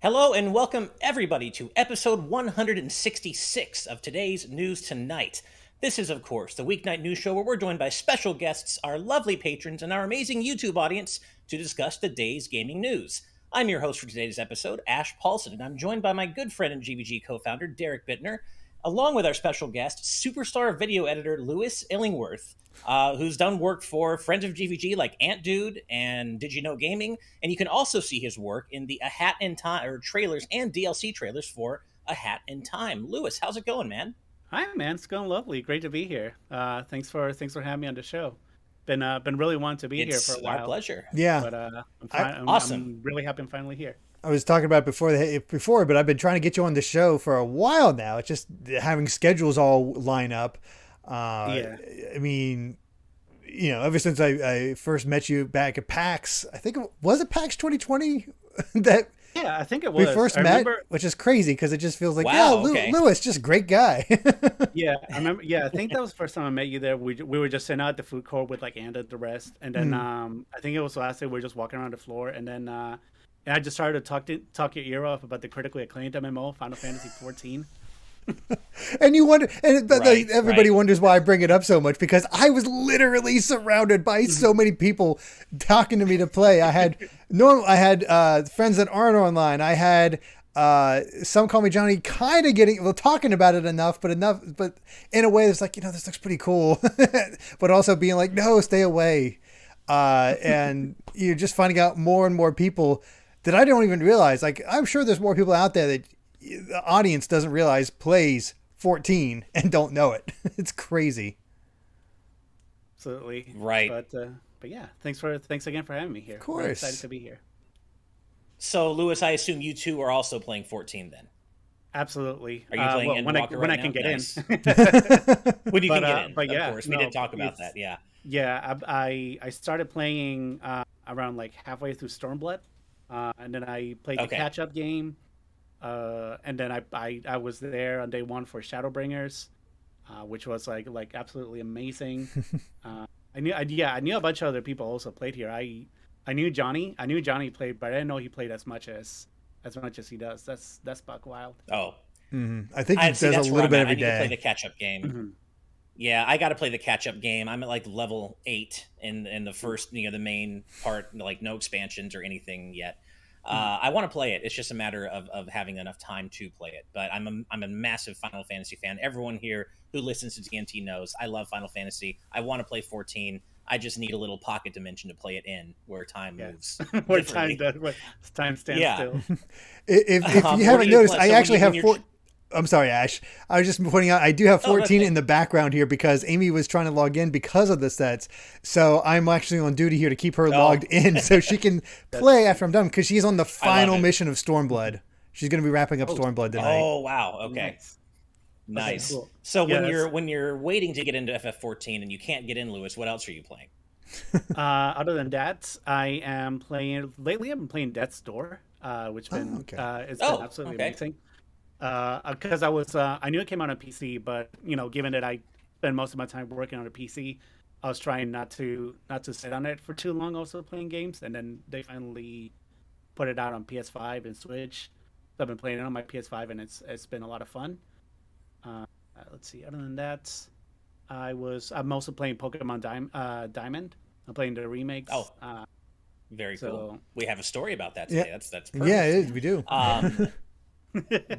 Hello and welcome everybody to episode 166 of today's News Tonight. This is, of course, the weeknight news show where we're joined by special guests, our lovely patrons, and our amazing YouTube audience to discuss the day's gaming news. I'm your host for today's episode, Ash Paulson, and I'm joined by my good friend and GVG co-founder, Derek Bittner, along with our special guest, superstar video editor Luis Illingworth, who's done work for friends of GVG like AntDude and DidYouKnowGaming, and you can also see his work in the A Hat in Time or trailers and DLC trailers for A Hat in Time. Luis, how's it going, man? Hi, man. It's going lovely. Great to be here. Thanks for having me on the show. Been really wanting to be here for a while. It's our pleasure. Yeah, but awesome. I'm really happy I'm finally here. I was talking about it before, but I've been trying to get you on the show for a while now. It's just having schedules all line up. Yeah. I mean, ever since I first met you back at PAX, I think was it PAX 2020 that yeah, I think it was. We first met, which is crazy because it just feels like, Luis, just great guy. Yeah, I remember. Yeah, I think that was the first time I met you there. We were just sitting out at the food court with like Anda the rest, and then I think it was the last day we were just walking around the floor, and then and I just started to talk your ear off about the critically acclaimed MMO Final Fantasy 14. And you wonder, and everybody wonders why I bring it up so much, because I was literally surrounded by so many people talking to me to play. I had friends that aren't online. I had some call me Johnny, kind of talking about it but in a way that's like, this looks pretty cool, but also being like, no, stay away. And you're just finding out more and more people that I don't even realize. Like, I'm sure there's more people out there that the audience doesn't realize plays 14 and don't know it. It's crazy. Absolutely. Right. But yeah, thanks again for having me here. Of course. We're excited to be here. So, Luis, I assume you two are also playing 14 then? Absolutely. Are you playing when I can get in? When you can get in, but yeah, of course. We did talk about that, yeah. Yeah, I started playing around like halfway through Stormblood, and then I played the catch-up game, and then I was there on day one for Shadowbringers, which was like absolutely amazing. I knew a bunch of other people also played here. I knew Johnny played, but I didn't know he played as much as he does. That's buck wild. Oh, I think he does a little bit every day. I need to play the catch-up game. Mm-hmm. Yeah, I got to play the catch-up game. I'm at like level 8 in the first, the main part, like no expansions or anything yet. I want to play it. It's just a matter of having enough time to play it. But I'm a massive Final Fantasy fan. Everyone here who listens to TNT knows I love Final Fantasy. I want to play 14. I just need a little pocket dimension to play it in where time moves. Where time stands still. If you haven't noticed, I actually have 14. I'm sorry, Ash. I was just pointing out I do have 14 in the background here because Amy was trying to log in because of the sets. So I'm actually on duty here to keep her logged in so she can play after I'm done, because she's on the final mission of Stormblood. She's going to be wrapping up Stormblood tonight. Oh, wow. Okay. Nice. Cool. So when you're waiting to get into FF14 and you can't get in, Luis, what else are you playing? Other than that, I am playing. Lately, I've been playing Death's Door, which been it's been absolutely amazing. Because I knew it came out on PC, but given that I spend most of my time working on a PC, I was trying not to sit on it for too long. Also playing games, and then they finally put it out on PS5 and Switch. So I've been playing it on my PS5, and it's been a lot of fun. Let's see. Other than that, I'm also playing Pokemon Diamond. I'm playing the remakes. Oh, very cool. We have a story about that today. Yeah. That's perfect. Yeah, it is. We do.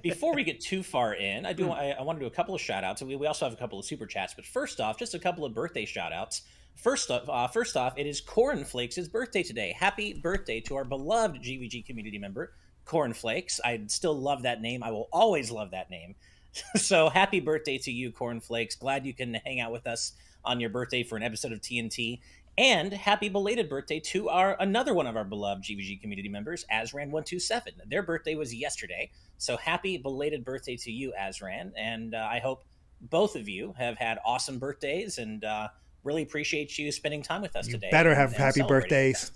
Before we get too far in, I want to do a couple of shout outs. We also have a couple of super chats, but first off, just a couple of birthday shout outs. First off, it is Cornflakes' birthday today. Happy birthday to our beloved GVG community member, Cornflakes. I still love that name. I will always love that name. So happy birthday to you, Cornflakes. Glad you can hang out with us on your birthday for an episode of TNT. And happy belated birthday to another one of our beloved GVG community members, Azran127. Their birthday was yesterday. So happy belated birthday to you, Azran. And I hope both of you have had awesome birthdays, and really appreciate you spending time with us today. Better have happy birthdays.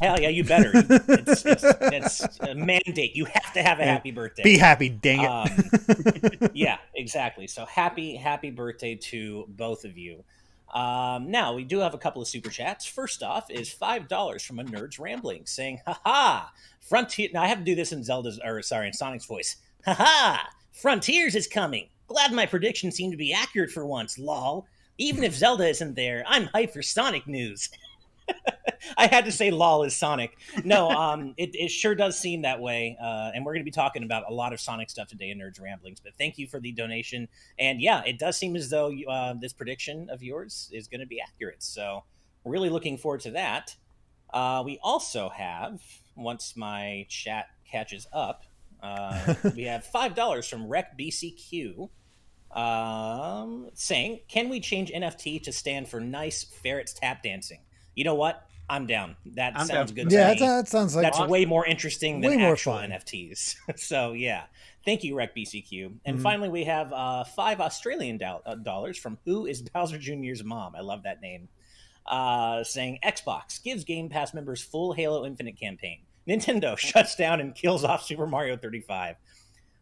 Hell yeah, you better. It's a mandate. You have to have a happy birthday. Be happy, dang it. Yeah, exactly. So happy birthday to both of you. Now, we do have a couple of super chats. First off is $5 from a Nerd's Rambling saying, haha, Frontier. Now, I have to do this in in Sonic's voice. Haha, Frontiers is coming. Glad my predictions seem to be accurate for once, lol. Even if Zelda isn't there, I'm hyped for Sonic news. I had to say lol is Sonic. No, it sure does seem that way. And we're going to be talking about a lot of Sonic stuff today in Nerds Ramblings. But thank you for the donation. And yeah, it does seem as though this prediction of yours is going to be accurate. So really looking forward to that. We also have, once my chat catches up, we have $5 from RecBCQ saying, can we change NFT to stand for nice ferrets tap dancing? You know what? I'm down. That sounds good to me. Yeah, that sounds like... That's awesome. Way more interesting than actual fun. NFTs. So, yeah. Thank you, RecBCQ. And finally, we have 5 Australian dollars from Who is Bowser Jr.'s Mom? I love that name. Saying, Xbox gives Game Pass members full Halo Infinite campaign. Nintendo shuts down and kills off Super Mario 35.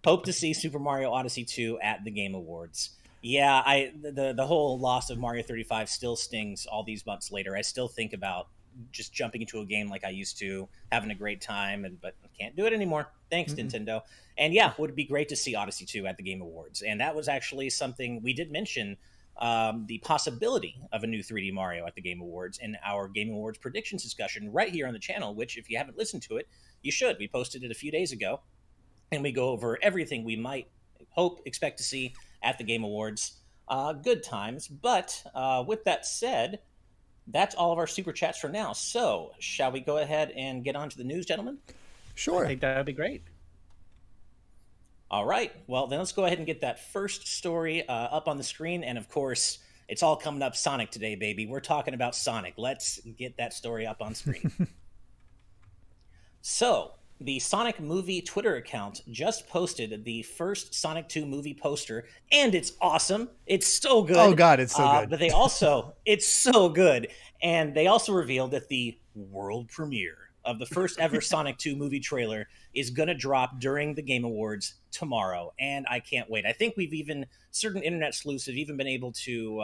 Hope to see Super Mario Odyssey 2 at the Game Awards. Yeah, the whole loss of Mario 35 still stings all these months later. I still think about just jumping into a game like I used to, having a great time, but I can't do it anymore. Thanks, Nintendo. And yeah, would be great to see Odyssey 2 at the Game Awards. And that was actually something we did mention, the possibility of a new 3D Mario at the Game Awards in our Game Awards predictions discussion right here on the channel, which if you haven't listened to it, you should. We posted it a few days ago, and we go over everything we might expect to see at the Game Awards. Good times. But with that said, that's all of our super chats for now. So shall we go ahead and get on to the news, gentlemen? Sure. I think that would be great. All right. Well, then let's go ahead and get that first story up on the screen. And of course, it's all coming up Sonic today, baby. We're talking about Sonic. Let's get that story up on screen. So, the Sonic Movie Twitter account just posted the first Sonic 2 movie poster, and it's awesome. It's so good. Oh, God, it's so good. But they also, it's so good. And they also revealed that the world premiere of the first ever Sonic 2 movie trailer is going to drop during the Game Awards tomorrow. And I can't wait. I think certain internet sleuths have even been able to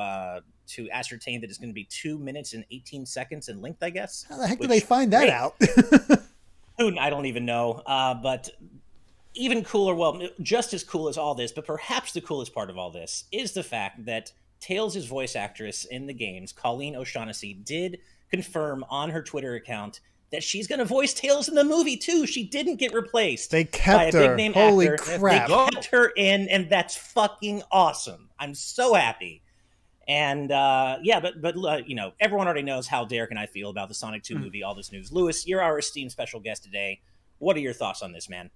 ascertain that it's going to be 2 minutes and 18 seconds in length, I guess. How the heck did they find that out? I don't even know. But even cooler, well, just as cool as all this, but perhaps the coolest part of all this is the fact that Tails' voice actress in the games, Colleen O'Shaughnessey, did confirm on her Twitter account that she's going to voice Tails in the movie, too. She didn't get replaced. They kept by a her. Big name Holy actor. crap. They kept her in, and that's fucking awesome. I'm so happy. And but you know, everyone already knows how Derek and I feel about the Sonic 2 movie, all this news. Lewis, you're our esteemed special guest today. What are your thoughts on this, man?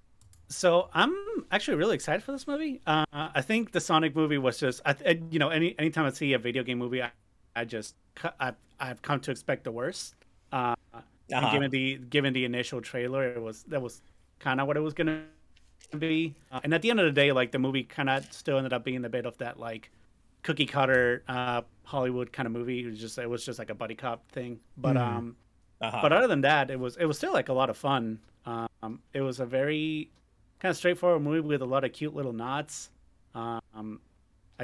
So I'm actually really excited for this movie. I think the Sonic movie was just, anytime I see a video game movie, I've come to expect the worst. And given the initial trailer, that was kind of what it was gonna be. And at the end of the day, like the movie kind of still ended up being a bit of that like cookie cutter Hollywood kind of movie. It was just like a buddy cop thing. But but other than that, it was still like a lot of fun. It was a very kind of straightforward movie with a lot of cute little nods. I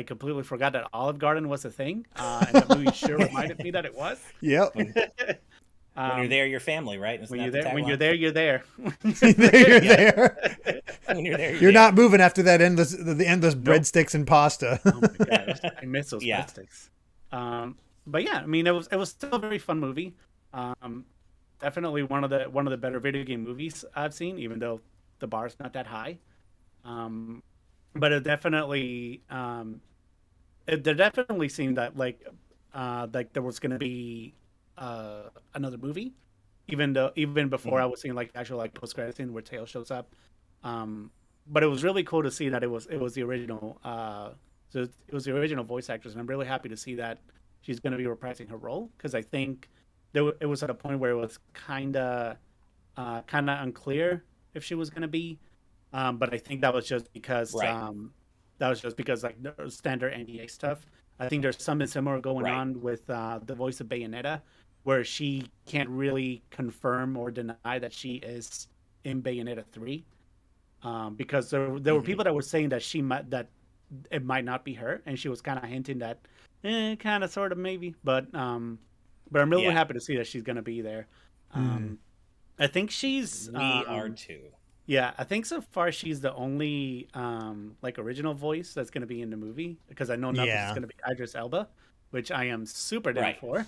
completely forgot that Olive Garden was a thing, and that movie sure reminded me that it was. Yep. When you're there, you're family, right? When you're there, you're there. You're there. When you're there, you're not moving after that endless breadsticks and pasta. Oh my gosh, I miss those breadsticks. But yeah, I mean, it was still a very fun movie. Definitely one of the better video game movies I've seen, even though the bar's not that high. But it definitely seemed that like there was going to be another movie, even before I was seeing like actual like post credit scene where Tails shows up. But it was really cool to see that it was the original it was the original voice actress, and I'm really happy to see that she's going to be reprising her role, because I think it was at a point where it was kind of unclear if she was going to be, but I think that was just because like standard NDA stuff. I think there's something similar going on with the voice of Bayonetta, where she can't really confirm or deny that she is in Bayonetta 3, because there were people that were saying that that it might not be her, and she was kind of hinting that kind of, sort of, maybe. But I'm really happy to see that she's going to be there. I think she's... We are too. Yeah, I think so far she's the only like original voice that's going to be in the movie, because I know Knuckles is going to be Idris Elba, which I am super down for.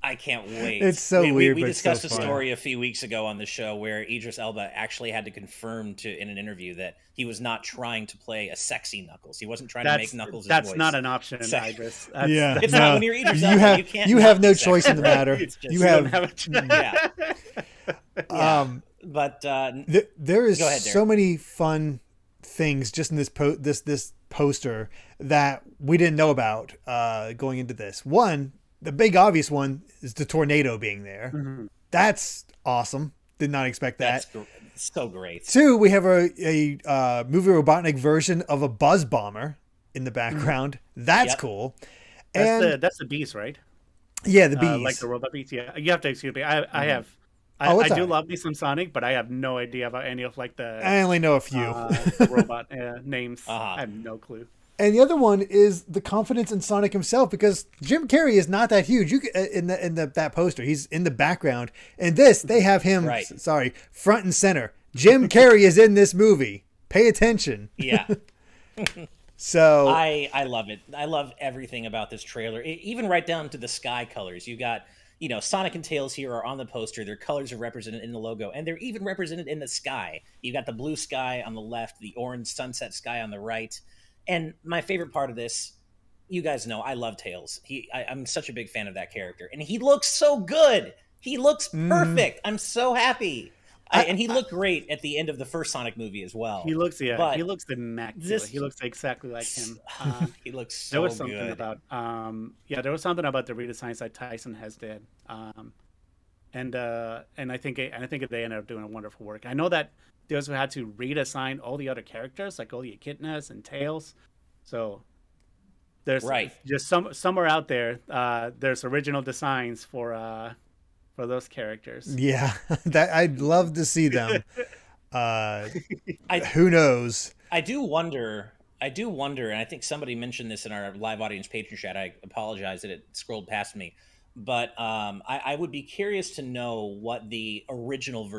I can't wait. It's so weird. We discussed so a story a few weeks ago on the show where Idris Elba actually had to confirm in an interview that he was not trying to play a sexy Knuckles. He wasn't trying to make Knuckles. That's voice not an option, Idris. It's not when you're Idris Elba. You have no choice in the matter. You have But there is so many fun things just in this poster that we didn't know about going into this. One, the big obvious one is the tornado being there. That's awesome. Did not expect that. That's so great. Two, we have a movie Robotnik version of a buzz bomber in the background. That's cool. That's the beast, right? Yeah, the beast. Like the robot beast. Yeah, you have to excuse me. I have. I do love me some Sonic, but I have no idea about any of like the. I only know a few the robot names. I have no clue. And the other one is the confidence in Sonic himself, because Jim Carrey is not that huge. In that poster, he's in the background. In this, they have him. Front and center. Jim Carrey is in this movie. Pay attention. Yeah. So I love it. I love everything about this trailer, even right down to the sky colors. You got. Sonic and Tails here are on the poster. Their colors are represented in the logo, and they're even represented in the sky. You've got the blue sky on the left, the orange sunset sky on the right. And my favorite part of this, you guys know, I love Tails. I'm such a big fan of that character. And he looks so good. He looks perfect. I'm so happy. And he looked great at the end of the first Sonic movie as well. He looks immaculate. He looks exactly like him. He looks so there was something good. About there was something about the redesigns that Tyson has did. And I think they ended up doing a wonderful work. I know that they also had to redesign all the other characters, like all the Echidnas and Tails. So there's just somewhere out there there's original designs for those characters. Yeah, that I'd love to see them. Who knows? I do wonder, and I think somebody mentioned this in our live audience patron chat. I apologize that it scrolled past me. But I would be curious to know what the original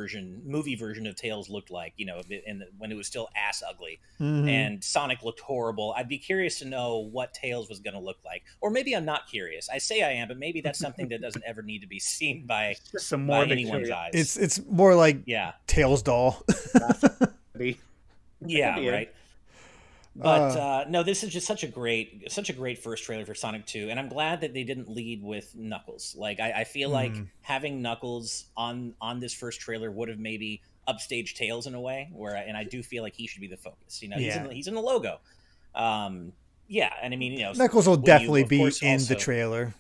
movie version of Tails looked like, when it was still ass ugly and Sonic looked horrible. I'd be curious to know what Tails was going to look like. Or maybe I'm not curious. I say I am, but maybe that's something that doesn't ever need to be seen by anyone's eyes. It's more like Tails doll. Yeah, right. But no, this is just such a great first trailer for Sonic 2, and I'm glad that they didn't lead with Knuckles. Like I feel like having Knuckles on this first trailer would have maybe upstaged Tails in a way, and I do feel like he should be the focus. He's in the logo. And I mean, Knuckles will definitely be in the trailer.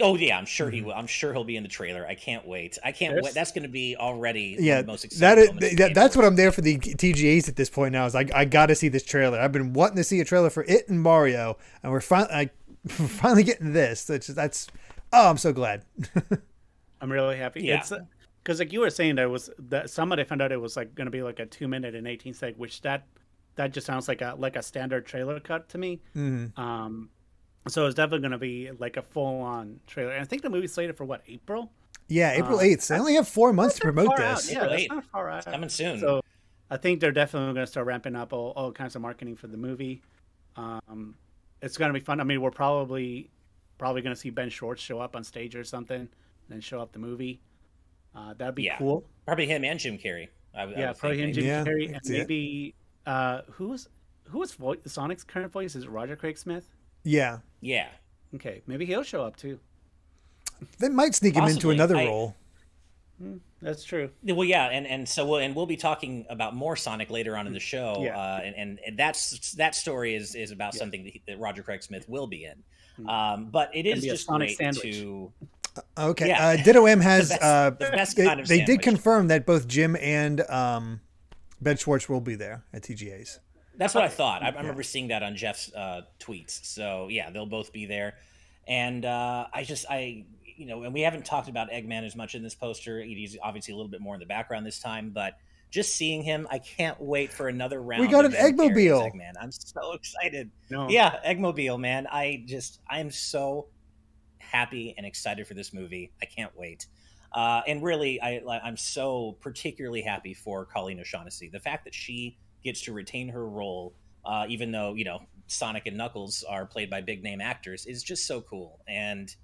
Oh yeah, I'm sure he will. I'm sure he'll be in the trailer. I can't wait. Wait. That's going to be already one of the most exciting moments. That's what I'm there for the TGAs at this point now. Is I got to see this trailer. I've been wanting to see a trailer for it and Mario, and we're finally getting this. I'm so glad. I'm really happy. Yeah. Because like you were saying, somebody found out it was like going to be like a 2-minute and 18 sec, which that just sounds like a standard trailer cut to me. So it's definitely going to be like a full-on trailer. And I think the movie's slated for what, April? Yeah, April 8th. They only have 4 months to promote this. Yeah, that's not far out. It's coming soon. So I think they're definitely going to start ramping up all kinds of marketing for the movie. It's going to be fun. I mean, we're probably going to see Ben Schwartz show up on stage or something, and then show up the movie. That'd be cool. Probably him and Jim Carrey. Probably him and Jim Carrey. And maybe who was Sonic's current voice? Is it Roger Craig Smith? Yeah. Okay, maybe he'll show up too. They might sneak him into another role. That's true. Well, yeah, and we'll be talking about more Sonic later on in the show. And that story is about something that Roger Craig Smith will be in. But it is just great to. Okay. Ditto M has the best kind of they did confirm that both Jim and Ben Schwartz will be there at TGA's. That's what I thought. I remember seeing that on Jeff's tweets. So yeah, they'll both be there. And and we haven't talked about Eggman as much in this poster. He's obviously a little bit more in the background this time, but just seeing him, I can't wait for another round. We got an Eggmobile. Man, I'm so excited. No. Yeah, Eggmobile, man. I'm so happy and excited for this movie. I can't wait. And really, I'm so particularly happy for Colleen O'Shaughnessey. The fact that she gets to retain her role, even though, Sonic and Knuckles are played by big name actors, is just so cool. And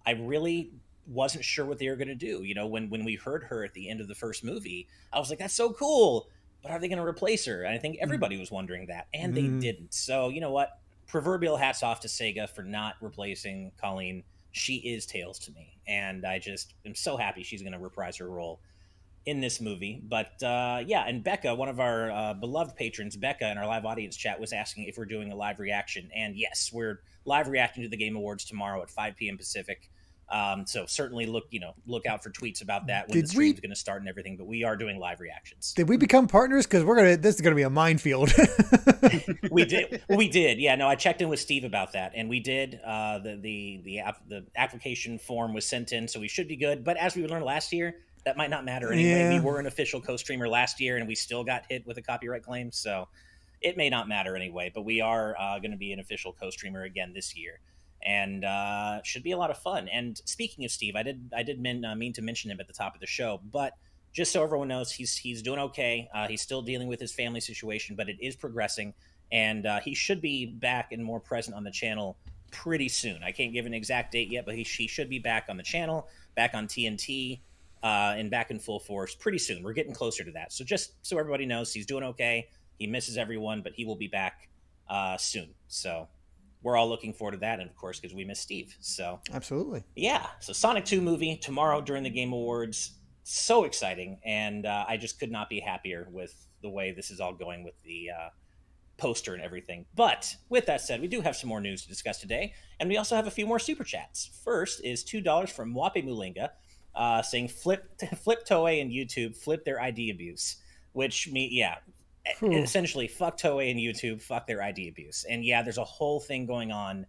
I really wasn't sure what they were going to do. When we heard her at the end of the first movie, I was like, that's so cool. But are they going to replace her? And I think everybody was wondering that, and they didn't. So you know what? Proverbial hats off to Sega for not replacing Colleen. She is Tails to me, and I just am so happy she's going to reprise her role in this movie. But and Becca, one of our beloved patrons, Becca, in our live audience chat was asking if we're doing a live reaction, and yes, we're live reacting to the Game Awards tomorrow at 5 p.m. Pacific. So certainly look out for tweets about that when the stream's going to start and everything. But we are doing live reactions. Did we become partners? Because this is going to be a minefield. We did. Well, we did. Yeah. No, I checked in with Steve about that, and we did. The application form was sent in, so we should be good. But as we learned last year, that might not matter anyway. Yeah. We were an official co-streamer last year, and we still got hit with a copyright claim, so it may not matter anyway. But we are going to be an official co-streamer again this year. And should be a lot of fun. And speaking of Steve, I did mean to mention him at the top of the show, but just so everyone knows, he's doing okay. He's still dealing with his family situation, but it is progressing, and he should be back and more present on the channel pretty soon. I can't give an exact date yet, but he should be back on the channel, back on TNT, and back in full force pretty soon. We're getting closer to that. So just so everybody knows, he's doing okay. He misses everyone, but he will be back soon. So we're all looking forward to that, and of course, because we miss Steve. So absolutely, yeah. So Sonic 2 movie tomorrow during the Game Awards, so exciting, and I just could not be happier with the way this is all going with the poster and everything. But with that said, we do have some more news to discuss today, and we also have a few more super chats. First is $2 from Wape Mulinga, saying flip Toei and YouTube, flip their ID abuse, which essentially fuck Toei and YouTube, fuck their ID abuse. And yeah, there's a whole thing going on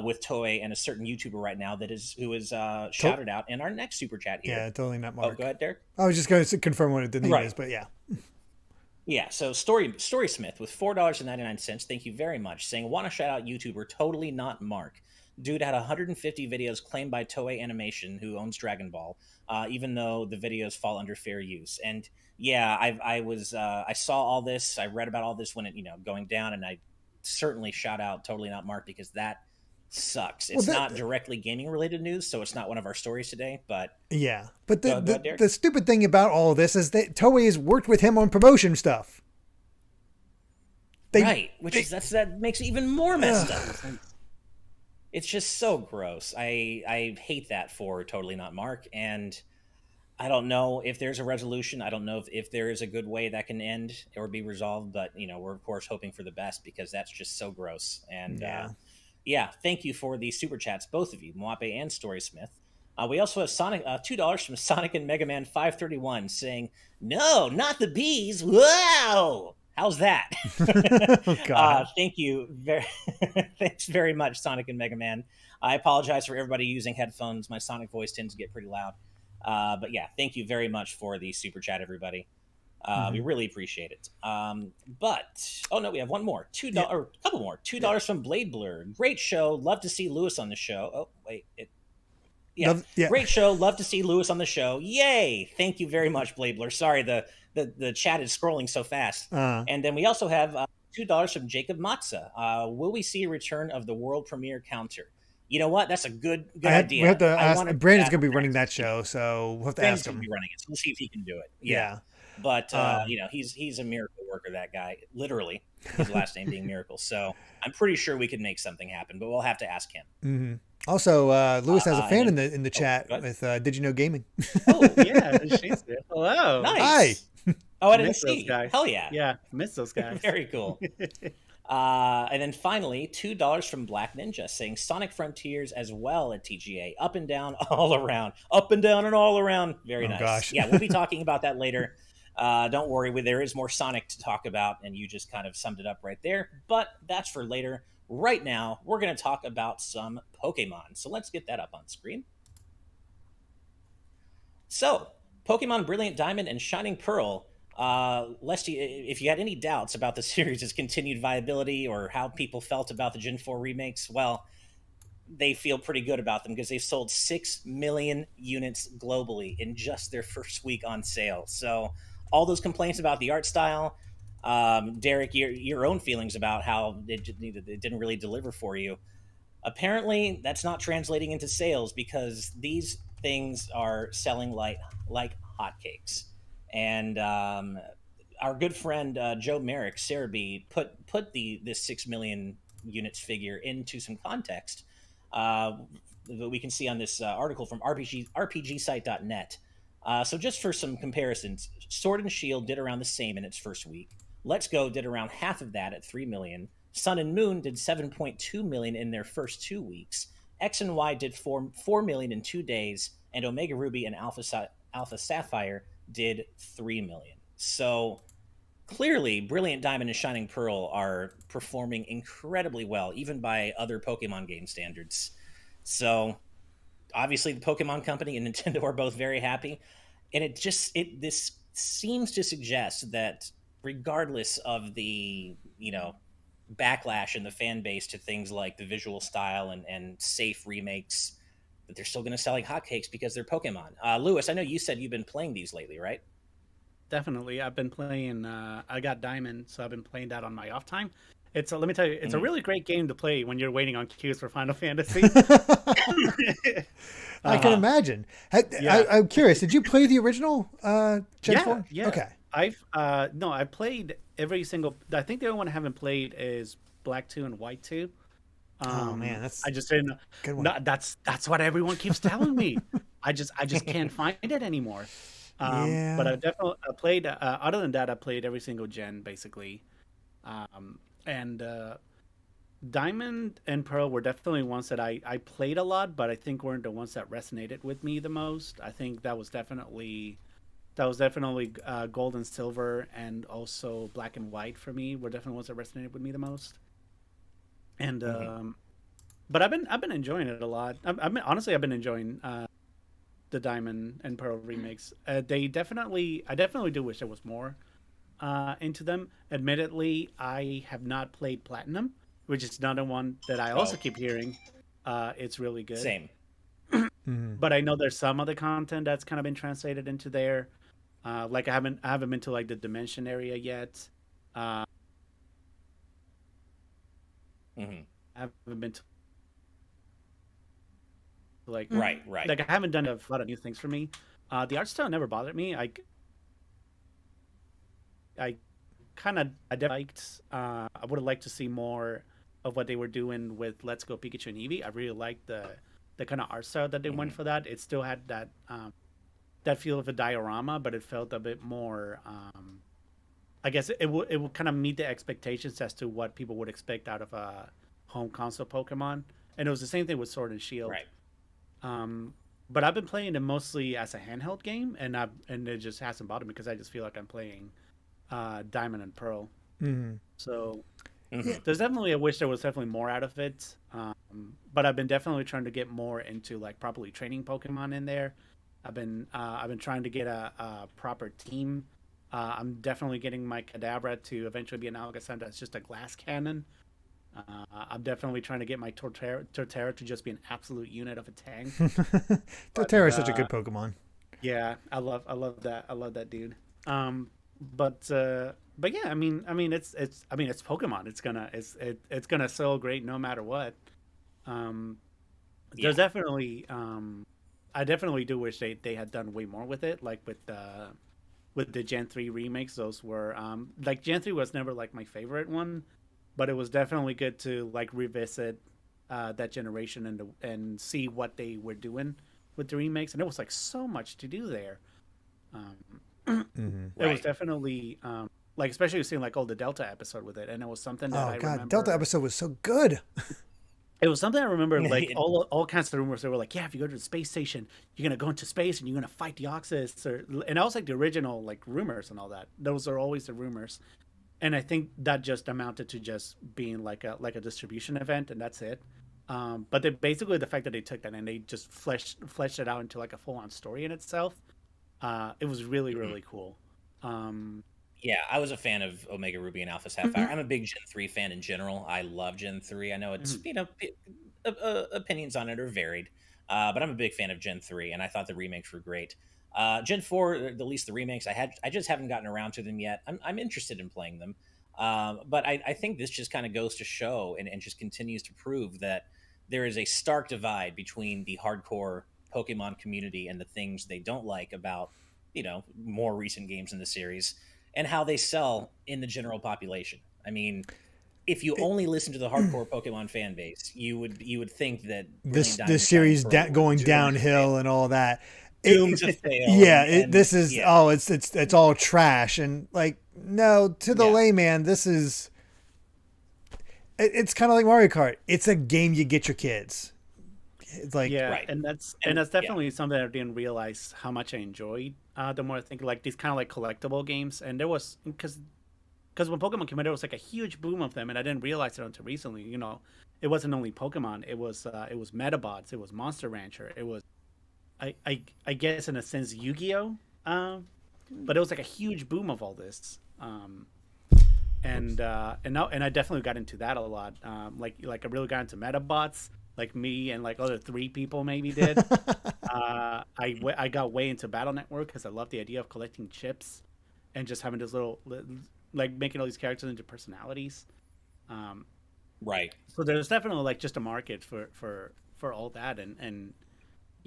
with Toei and a certain YouTuber right now who is shouted out in our next super chat here. Yeah, totally not Mark. Oh, go ahead, Derek. I was just going to confirm what the name is, but yeah. Yeah, so Storysmith with $4.99. Thank you very much. Saying, want to shout out YouTuber, totally not Mark. Dude had 150 videos claimed by Toei Animation, who owns Dragon Ball, even though the videos fall under fair use. And yeah, I saw all this. I read about all this when it going down, and I certainly shout out totally not Mark, because that sucks. It's not directly gaming related news, so it's not one of our stories today. But yeah, but the stupid thing about all of this is that Toei has worked with him on promotion stuff. That makes it even more messed up. It's just so gross. I hate that for totally not Mark, and I don't know if there's a resolution. I don't know if there is a good way that can end or be resolved, but we're of course hoping for the best, because that's just so gross. And thank you for the super chats, both of you, Mwape and Storysmith. We also have $2 from Sonic and Mega Man 531 saying, "No, not the bees! Whoa! How's that?" Oh, God. Thank you. Thanks very much, Sonic and Mega Man. I apologize for everybody using headphones. My Sonic voice tends to get pretty loud. But yeah, thank you very much for the super chat, everybody. We really appreciate it. We have one more. A couple more. $2 from Blade Blur. Great show. Love to see Lewis on the show. Oh, wait. Great show. Love to see Lewis on the show. Yay! Thank you very much, Blade Blur. Sorry, the chat is scrolling so fast. And then we also have $2 from Jacob Matza. Will we see a return of the world premiere counter? You know what? That's a good idea. We have to ask. Brandon's going to be running that show, so we'll have to ask him. Be running it, so we'll see if he can do it. Yeah. But he's a miracle worker. That guy, literally, his last name being Miracle. So I'm pretty sure we could make something happen, but we'll have to ask him. Mm-hmm. Also, Lewis has a fan in the chat with DidYouKnowGaming. Oh yeah, she's there. Hello. Nice. Hi. Oh, I didn't see. Guys. Hell yeah. Yeah, miss those guys. Very cool. And then finally, $2 from Black Ninja saying Sonic Frontiers as well at TGA. Up and down, all around. Up and down and all around. Very nice. Gosh. Yeah, we'll be talking about that later. Don't worry, there is more Sonic to talk about, and you just kind of summed it up right there. But that's for later. Right now, we're going to talk about some Pokemon. So let's get that up on screen. So, Pokemon Brilliant Diamond and Shining Pearl Lest if you had any doubts about the series' continued viability or how people felt about the Gen 4 remakes, well, they feel pretty good about them because they've sold 6 million units globally in just their first week on sale. So all those complaints about the art style, Derek, your own feelings about how it didn't really deliver for you, apparently that's not translating into sales because these things are selling like hotcakes. And our good friend Joe Merrick, Cerebi, put this 6 million units figure into some context that we can see on this article from RPGsite.net. So just for some comparisons, Sword and Shield did around the same in its first week. Let's Go did around half of that at 3 million. Sun and Moon did 7.2 million in their first 2 weeks. X and Y did 4 million in 2 days, and Omega Ruby and Alpha Sapphire did 3 million. So clearly, Brilliant Diamond and Shining Pearl are performing incredibly well, even by other Pokemon game standards. So obviously, the Pokemon Company and Nintendo are both very happy, and this seems to suggest that regardless of the backlash in the fan base to things like the visual style and safe remakes, that they're still going to sell like hotcakes because they're Pokemon. Lewis, I know you said you've been playing these lately, right? Definitely. I've been playing, I got Diamond, so I've been playing that on my off time. Let me tell you, it's a really great game to play when you're waiting on queues for Final Fantasy. I can imagine. I'm curious, did you play the original Gen 4? Yeah. Okay. I played every single, I think the only one I haven't played is Black 2 and White 2. Oh man, I just didn't. Good one. That's what everyone keeps telling me. I just can't find it anymore. But I definitely played. Other than that, I played every single gen basically, and Diamond and Pearl were definitely ones that I played a lot, but I think weren't the ones that resonated with me the most. I think that was definitely Gold and Silver, and also Black and White for me were definitely ones that resonated with me the most. And but I've been enjoying it a lot. I've been enjoying the Diamond and Pearl remakes. I definitely do wish there was more into them. Admittedly, I have not played Platinum, which is another one that I also keep hearing it's really good. Same. But I know there's some other content that's kind of been translated into there. Like I haven't been to like the Dimension area yet. I haven't been to like right. Like I haven't done a lot of new things for me. The art style never bothered me. I liked. I would have liked to see more of what they were doing with Let's Go Pikachu and Eevee. I really liked the kind of art style that they went for that. It still had that feel of a diorama, but it felt a bit more. I guess it will kind of meet the expectations as to what people would expect out of a home console Pokemon. And it was the same thing with Sword and Shield. Right. But I've been playing it mostly as a handheld game, and it just hasn't bothered me because I just feel like I'm playing Diamond and Pearl. So there's definitely a wish there was definitely more out of it. But I've been definitely trying to get more into like properly training Pokemon in there. I've been trying to get a proper team. I'm definitely getting my Kadabra to eventually be an Alakazam that's just a glass cannon. I'm definitely trying to get my Torterra to just be an absolute unit of a tank. Torterra is such a good Pokemon. Yeah, I love that. I love that dude. But yeah, I mean it's Pokemon. It's gonna sell great no matter what. There's definitely I definitely do wish they had done way more with it, like with the Gen 3 remakes. Those were like Gen 3 was never like my favorite one, but it was definitely good to like revisit that generation and see what they were doing with the remakes. And it was like so much to do there. It was definitely like, especially seeing like all the Delta episode with it, and it was something that I remember. Delta episode was so good. It was something I remember, like all kinds of rumors. They were like, yeah, if you go to the space station, you're gonna go into space and you're gonna fight the Oxus, and that was like the original like rumors and all that. Those are always the rumors, and I think that just amounted to just being like a distribution event, and that's it. But they basically, the fact that they took that and they just fleshed it out into like a full on story in itself, it was really really cool. Yeah, I was a fan of Omega Ruby and Alpha Sapphire. I'm a big Gen 3 fan in general. I love Gen 3. I know it's, opinions on it are varied, but I'm a big fan of Gen 3, and I thought the remakes were great. Gen 4, at least the remakes, I just haven't gotten around to them yet. I'm interested in playing them. But I think this just kind of goes to show and just continues to prove that there is a stark divide between the hardcore Pokemon community and the things they don't like about, more recent games in the series and how they sell in the general population. I mean, if you only listen to the hardcore Pokemon fan base, you would think that this series going downhill and all that. Doomed to fail. Yeah, this is it's all trash, and like, no, to the layman, this is it's kind of like Mario Kart. It's a game you get your kids. It's like and that's definitely something I didn't realize how much I enjoyed. The more I think like these kind of like collectible games, and there was because when Pokemon came out, there was like a huge boom of them, and I didn't realize it until recently. It wasn't only Pokemon; it was Metabots, it was Monster Rancher, it was I guess in a sense Yu-Gi-Oh, but it was like a huge boom of all this, and I definitely got into that a lot. Like I really got into Metabots. Like me and like other 3 people maybe did. I got way into Battle Network because I love the idea of collecting chips and just having this little, like making all these characters into personalities. Right. So there's definitely like just a market for all that, and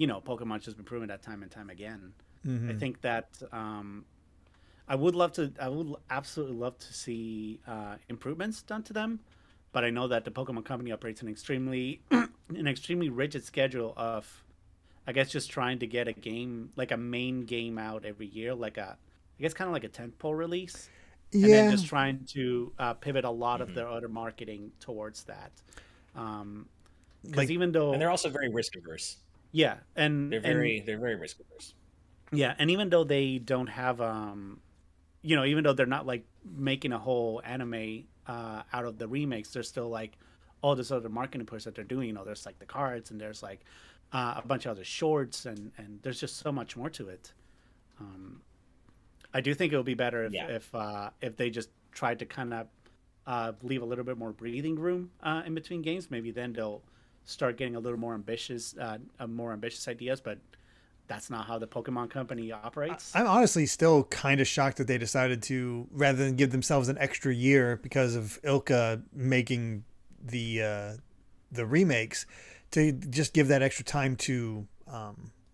Pokemon's just been proven that time and time again. I think that I would absolutely love to see improvements done to them. But I know that the Pokemon Company operates an extremely rigid schedule of, I guess, just trying to get a game, like a main game out every year, like I guess kind of like a tentpole release. And then just trying to pivot a lot of their other marketing towards that. Because even though... And they're also very risk averse. Yeah. And they're very risk averse. Yeah. And even though they don't have, even though they're not like making a whole anime out of the remakes, there's still like all this other marketing push that they're doing. There's like the cards, and there's like a bunch of other shorts, and there's just so much more to it. I do think it would be better if they just tried to kind of leave a little bit more breathing room in between games. Maybe then they'll start getting a little more ambitious ideas, but that's not how the Pokemon Company operates. I'm honestly still kind of shocked that they decided to, rather than give themselves an extra year because of Ilka making the remakes, to just give that extra time to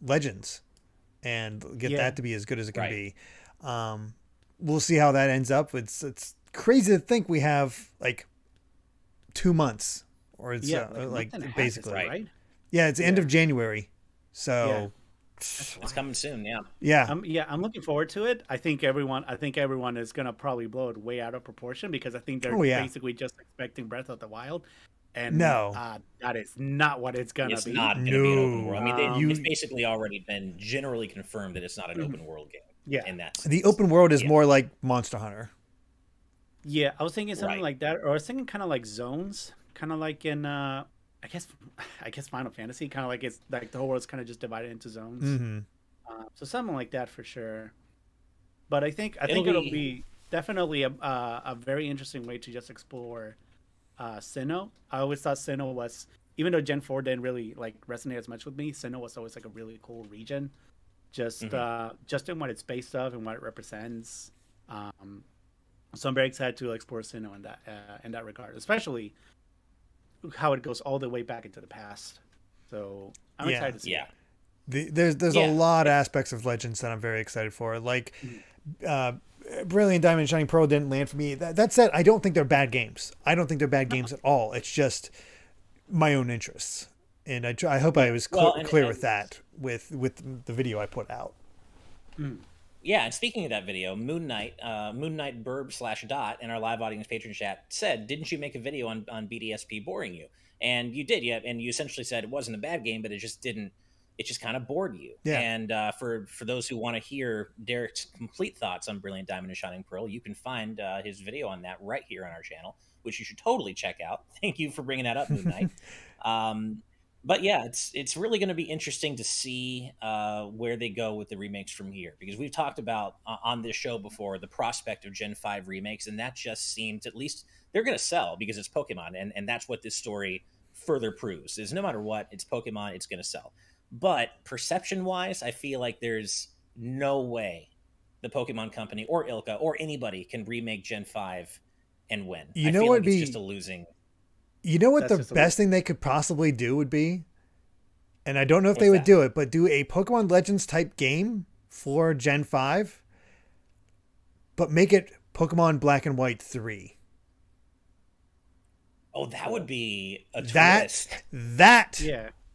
Legends and get that to be as good as it can be. We'll see how that ends up. It's crazy to think we have like 2 months, or it's like basically right. Yeah, it's the end of January, so. Yeah. It's coming soon, I'm looking forward to it. I think everyone is gonna probably blow it way out of proportion because I think they're basically just expecting Breath of the Wild, and that is not what it's gonna be. It's not gonna be an open world. I mean, it's basically already been generally confirmed that it's not an open world game. Yeah, in that sense. The open world is more like Monster Hunter. Yeah, I was thinking something like that, or I was thinking kind of like zones, kind of like in I guess Final Fantasy, kind of like it's like the whole world's kind of just divided into zones. So something like that for sure. But I think it'll be definitely a very interesting way to just explore Sinnoh. I always thought Sinnoh was, even though Gen 4 didn't really like resonate as much with me, Sinnoh was always like a really cool region, just in what it's based off and what it represents. So I'm very excited to explore Sinnoh in that regard, especially how it goes all the way back into the past. So I'm excited to see it. There's a lot of aspects of Legends that I'm very excited for. Like Brilliant Diamond and Shining Pearl didn't land for me. That said, I don't think they're bad games. I don't think they're bad games at all. It's just my own interests. And I hope I was clear with that with the video I put out. Yeah, and speaking of that video, Moon Knight Burb / in our live audience patron chat said, "Didn't you make a video on BDSP boring you?" And you did, and you essentially said it wasn't a bad game, but it just kind of bored you. Yeah. And for those who want to hear Derek's complete thoughts on Brilliant Diamond and Shining Pearl, you can find his video on that right here on our channel, which you should totally check out. Thank you for bringing that up, Moon Knight. But yeah, it's really going to be interesting to see where they go with the remakes from here, because we've talked about on this show before the prospect of Gen 5 remakes, and that just seems, at least they're going to sell because it's Pokemon, and that's what this story further proves, is no matter what, it's Pokemon, it's going to sell. But perception-wise, I feel like there's no way the Pokemon Company or Ilka or anybody can remake Gen 5 and win. You know what would be just a losing. You know what the best thing they could possibly do would be? And I don't know if they would do it, but do a Pokemon Legends type game for Gen 5, but make it Pokemon Black and White 3. Oh, that would be a twist. That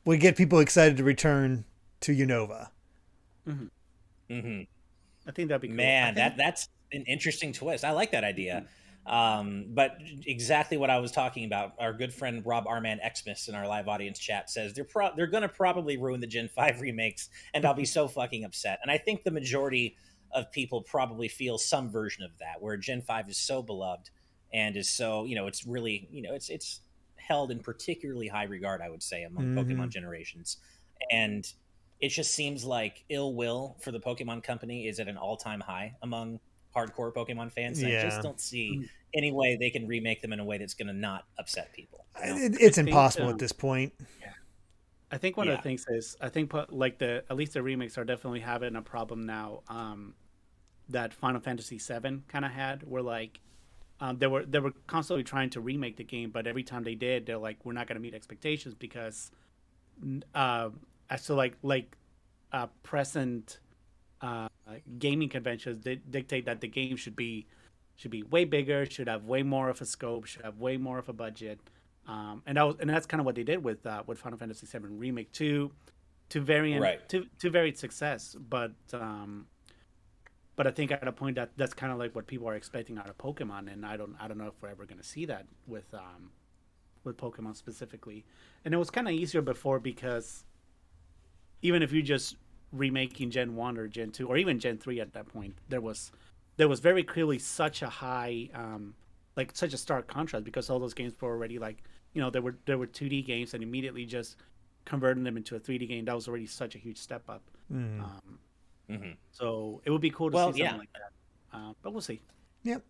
would get people excited to return to Unova. Mm-hmm. Mm-hmm. I think that'd be cool. Man, that's an interesting twist. I like that idea. But exactly what I was talking about, our good friend Rob Arman Xmas in our live audience chat says they're going to probably ruin the Gen 5 remakes, and I'll be so fucking upset. And I think the majority of people probably feel some version of that, where Gen 5 is so beloved and is so, it's really, it's held in particularly high regard, I would say, among Pokemon generations. And it just seems like ill will for the Pokemon Company is at an all-time high among hardcore Pokemon fans. I just don't see any way they can remake them in a way that's going to not upset people. It's impossible at this point. Yeah. I think one of the things is, at least the remakes are definitely having a problem now that Final Fantasy VII kind of had, where they were constantly trying to remake the game, but every time they did, they're like, we're not going to meet expectations because present gaming conventions dictate that the game should be way bigger, should have way more of a scope, should have way more of a budget, and that's kind of what they did with Final Fantasy VII Remake to varied success, but I think at a point that's kind of like what people are expecting out of Pokemon, and I don't know if we're ever going to see that with Pokemon specifically. And it was kind of easier before, because even if you just remaking Gen 1 or Gen 2 or even Gen 3 at that point, there was very clearly such a high such a stark contrast, because all those games were already there were 2D games, and immediately just converting them into a 3D game, that was already such a huge step up. So it would be cool to see something like that, but we'll see. Yep,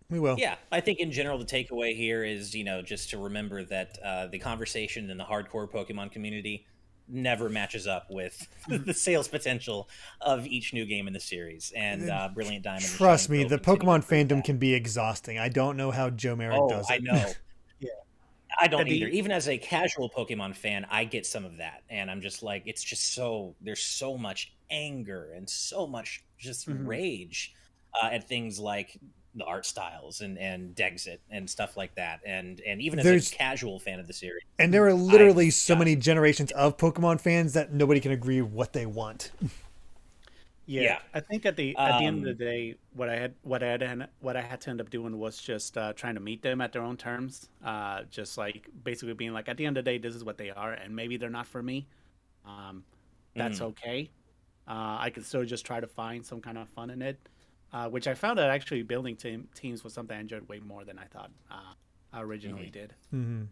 we will. Yeah, I think in general the takeaway here is just to remember that the conversation in the hardcore Pokemon community never matches up with the sales potential of each new game in the series, and Brilliant Diamond. Trust me, the Pokemon fandom can be exhausting. I don't know how Joe Merrick does it. I know. I don't either. Even as a casual Pokemon fan, I get some of that, and I'm just like, it's just there's so much anger and so much just rage at things like the art styles and Dexit and stuff like that, and even as a casual fan of the series. And there are literally so many generations of Pokemon fans that nobody can agree what they want. Yeah. I think at the end of the day, what I had to end up doing was just trying to meet them at their own terms. Just basically being like, at the end of the day, this is what they are, and maybe they're not for me. That's okay. I could still just try to find some kind of fun in it, which I found that actually building teams was something I enjoyed way more than I thought I originally did. Mm-hmm.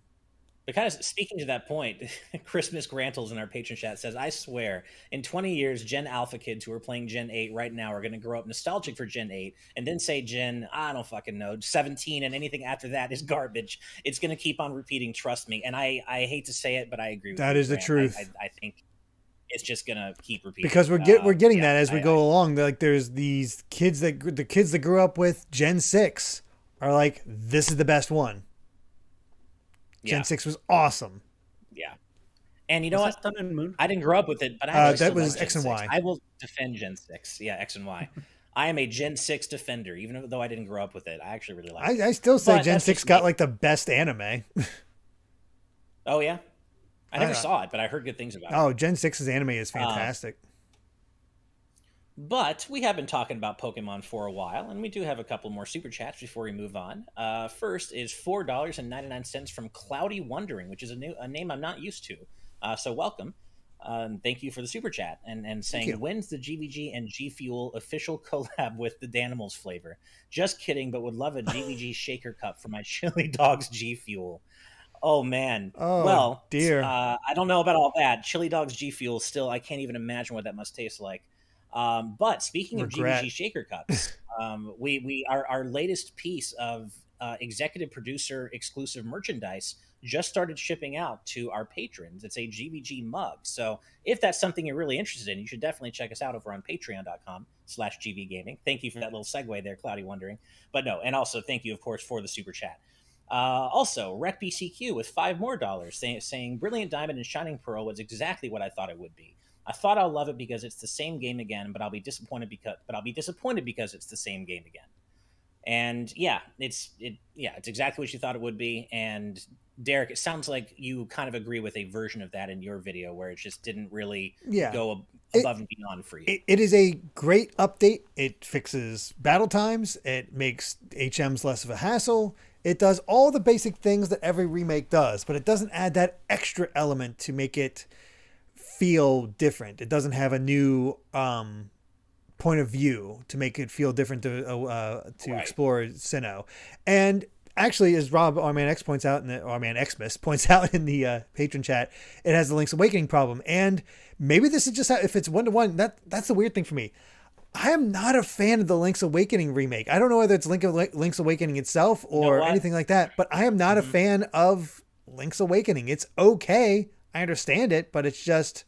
But kind of speaking to that point, Christmas Grantles in our patron chat says, I swear, in 20 years, Gen Alpha kids who are playing Gen 8 right now are going to grow up nostalgic for Gen 8 and then say I don't fucking know, 17 and anything after that is garbage. It's going to keep on repeating, trust me. And I hate to say it, but I agree with you. That is the truth. I think it's just going to keep repeating. Because we're getting that as we go along. There's these kids the kids that grew up with Gen 6 are like, this is the best one. Gen 6 was awesome. Yeah. And you know what? Sun and Moon? I didn't grow up with it, but I that was X and Y. I will defend Gen 6. Yeah, X and Y. I am a Gen 6 defender, even though I didn't grow up with it. I actually really like it. I still say Gen 6 got the best anime. Oh, yeah? I never saw it, but I heard good things about it. Oh, Gen 6's anime is fantastic. But we have been talking about Pokemon for a while, and we do have a couple more super chats before we move on. First is $4.99 from Cloudy Wondering, which is a name I'm not used to. So welcome. Thank you for the super chat. And saying, when's the GVG and G Fuel official collab with the Danimals flavor? Just kidding, but would love a GVG shaker cup for my chili dogs G Fuel. Oh man. Oh, well, dear. I don't know about all that. Chili Dog's G Fuel still. I can't even imagine what that must taste like. But speaking of Regret. GVG Shaker Cups, we our latest piece of executive producer exclusive merchandise just started shipping out to our patrons. It's a GVG mug. So if that's something you're really interested in, you should definitely check us out over on patreon.com/GVGaming. Thank you for that little segue there, Cloudy Wondering. But no, and also thank you, of course, for the super chat. Also, RecBCQ with $5 more, saying Brilliant Diamond and Shining Pearl was exactly what I thought it would be. I thought I'll love it because it's the same game again, but I'll be disappointed because it's the same game again. And yeah, it's exactly what you thought it would be. And Derek, it sounds like you kind of agree with a version of that in your video where it just didn't really go above and beyond for you. It is a great update. It fixes battle times. It makes HMs less of a hassle. It does all the basic things that every remake does, but it doesn't add that extra element to make it feel different. It doesn't have a new point of view to make it feel different to explore Sinnoh. And actually, as Rob Arman X points out, Arman Xmas points out in the patron chat, it has the Link's Awakening problem. And maybe this is just how, if it's 1-to-1, that's the weird thing for me. I am not a fan of the Link's Awakening remake. I don't know whether it's Link's Awakening itself or anything like that, but I am not a fan of Link's Awakening. It's okay. I understand it, but it's just...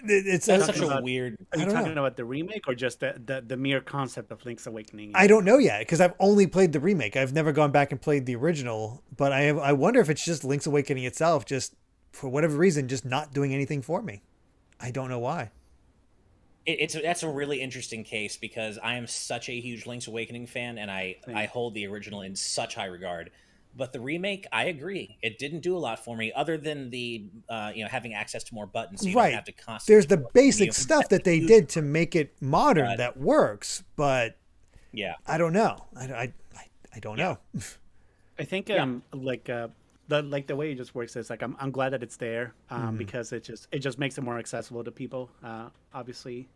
It's such a weird... Are you talking about the remake or just the mere concept of Link's Awakening? I don't know yet, because I've only played the remake. I've never gone back and played the original, but I wonder if it's just Link's Awakening itself, just for whatever reason, just not doing anything for me. I don't know why. That's a really interesting case because I am such a huge Link's Awakening fan, and I hold the original in such high regard. But the remake, I agree, it didn't do a lot for me, other than the having access to more buttons. So you don't have to constantly. There's the basic stuff that they did to make it modern that works, but I don't know. I don't know. I think like the way it just works is like I'm glad that it's there because it just makes it more accessible to people. Obviously,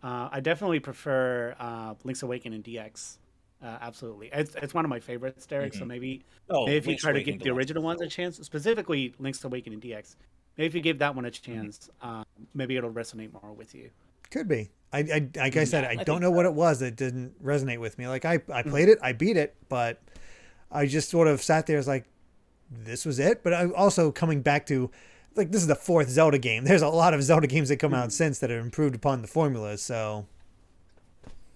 I definitely prefer Link's Awakening DX. Absolutely, it's one of my favorites, Derek. So maybe if you try to give the original ones a chance, specifically Link's Awakening DX, maybe if you give that one a chance, maybe it'll resonate more with you. Could be. Like I said, I don't know what it was that didn't resonate with me. Like I played it, I beat it, but I just sort of sat there as like, this was it. But I'm also coming back to, like, this is the 4th Zelda game. There's a lot of Zelda games that come out since that have improved upon the formulas. So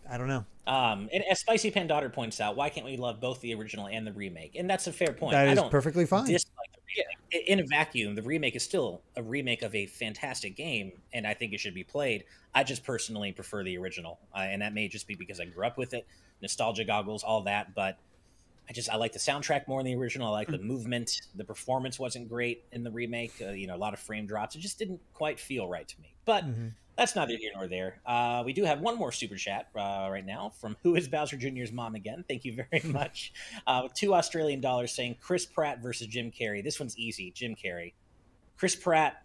I don't know. And as Spicy Pandaughter points out, why can't we love both the original and the remake? And that's a fair point. That is perfectly fine. Dislike the remake. In a vacuum, the remake is still a remake of a fantastic game, and I think it should be played. I just personally prefer the original, and that may just be because I grew up with it, nostalgia goggles, all that. But I like the soundtrack more in the original. I like the movement. The performance wasn't great in the remake. A lot of frame drops. It just didn't quite feel right to me. But that's neither here nor there. We do have one more super chat right now from Who is Bowser Jr.'s Mom Again. Thank you very much. $2 Australian saying Chris Pratt versus Jim Carrey. This one's easy. Jim Carrey. Chris Pratt,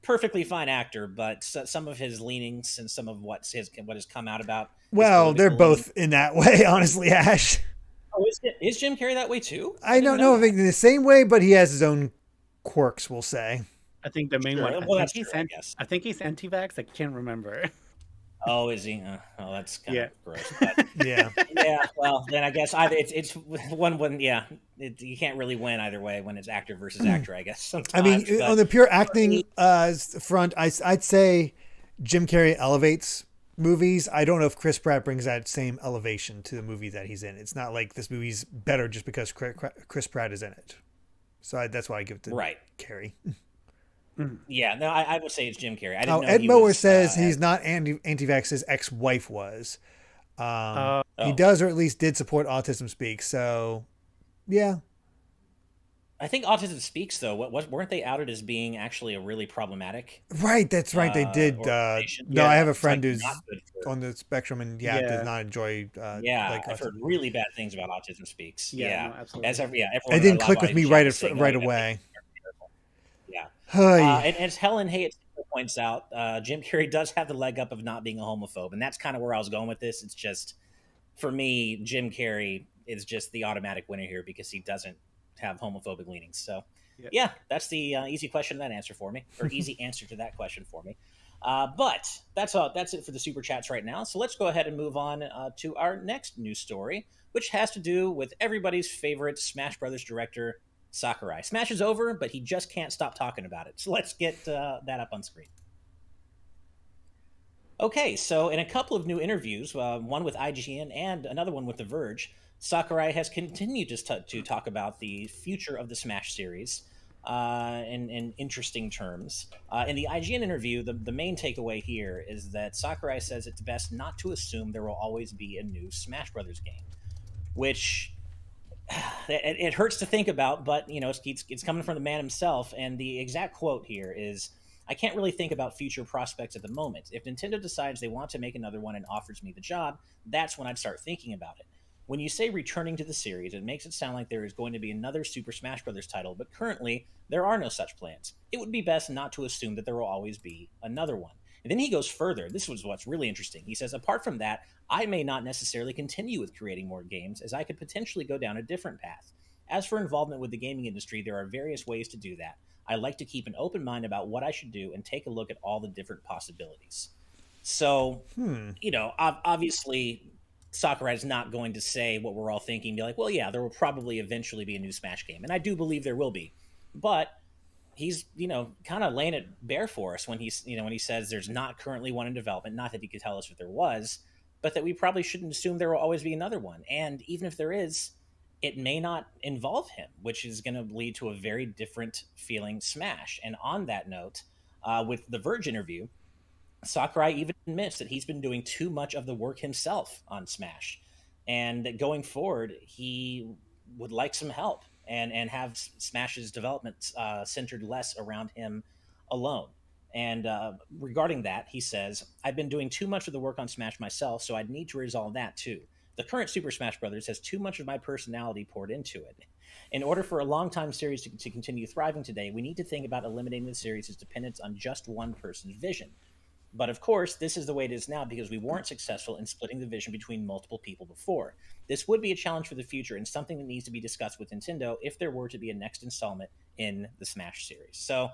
perfectly fine actor, but some of his leanings and some of what has come out about. Well, they're both in that way, honestly, Ash. Oh, is Jim Carrey that way too? I don't know if in the same way, but he has his own quirks, we'll say. I think the main one. Well, I think he's anti-vax. I can't remember. Oh, is he? Oh, that's kind of gross. But, yeah. Well, then I guess it's one. Yeah, you can't really win either way when it's actor versus actor. I guess. I mean, on the pure acting front, I'd say Jim Carrey elevates movies. I don't know if Chris Pratt brings that same elevation to the movie that he's in. It's not like this movie's better just because Chris Pratt is in it. So that's why I give it to Carrey. Yeah, no, I would say it's Jim Carrey. I didn't know Ed Mower says he's not anti-vax. His ex-wife was. He does, or at least did, support Autism Speaks. So, yeah. I think Autism Speaks, though, weren't they outed as being actually a really problematic? Right, that's right. They did. No, I have a friend who's on the spectrum and does not enjoy. I've heard really bad things about Autism Speaks. Yeah, no, absolutely. It didn't click with me right away. And as Helen Hayes points out, Jim Carrey does have the leg up of not being a homophobe, and that's kind of where I was going with this. It's just, for me, Jim Carrey is just the automatic winner here because he doesn't have homophobic leanings. So yeah, that's the easy question to that answer for me, or easy answer to that question for me. But that's it for the super chats right now. So let's go ahead and move on to our next news story, which has to do with everybody's favorite Smash Brothers director, Sakurai. Smash is over, but he just can't stop talking about it. So let's get that up on screen. Okay, so in a couple of new interviews, one with IGN and another one with The Verge, Sakurai has continued to talk about the future of the Smash series in interesting terms. In the IGN interview, the main takeaway here is that Sakurai says it's best not to assume there will always be a new Smash Brothers game, which it hurts to think about, but it's coming from the man himself. And the exact quote here is, "I can't really think about future prospects at the moment. If Nintendo decides they want to make another one and offers me the job, that's when I'd start thinking about it. When you say returning to the series, it makes it sound like there is going to be another Super Smash Bros. Title, but currently there are no such plans. It would be best not to assume that there will always be another one." And then he goes further. This was what's really interesting. He says, "Apart from that, I may not necessarily continue with creating more games, as I could potentially go down a different path. As for involvement with the gaming industry, there are various ways to do that. I like to keep an open mind about what I should do and take a look at all the different possibilities." So, obviously Sakurai's not going to say what we're all thinking, be like, well, yeah, there will probably eventually be a new Smash game. And I do believe there will be. But he's, kind of laying it bare for us when when he says there's not currently one in development. Not that he could tell us if there was, but that we probably shouldn't assume there will always be another one. And even if there is, it may not involve him, which is going to lead to a very different feeling Smash. And on that note, with the Verge interview, Sakurai even admits that he's been doing too much of the work himself on Smash, and that going forward, he would like some help and have Smash's development centered less around him alone. And regarding that, he says, "I've been doing too much of the work on Smash myself, so I'd need to resolve that too. The current Super Smash Bros. Has too much of my personality poured into it. In order for a long-time series to continue thriving today, we need to think about eliminating the series' dependence on just one person's vision. But of course, this is the way it is now because we weren't successful in splitting the vision between multiple people before. This would be a challenge for the future and something that needs to be discussed with Nintendo if there were to be a next installment in the Smash series." So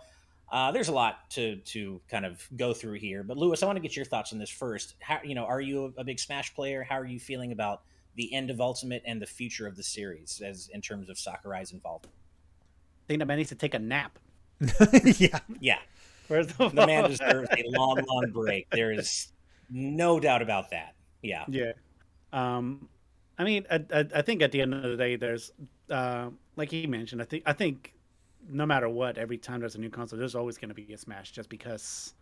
there's a lot to kind of go through here. But Luis, I want to get your thoughts on this first. How, are you a big Smash player? How are you feeling about the end of Ultimate and the future of the series as in terms of Sakurai's involvement? I think the man needs to take a nap. Yeah. The man deserves a long, long break. There is no doubt about that. Yeah. I mean, I think at the end of the day, there's like he mentioned. I think no matter what, every time there's a new console, there's always going to be a Smash, just because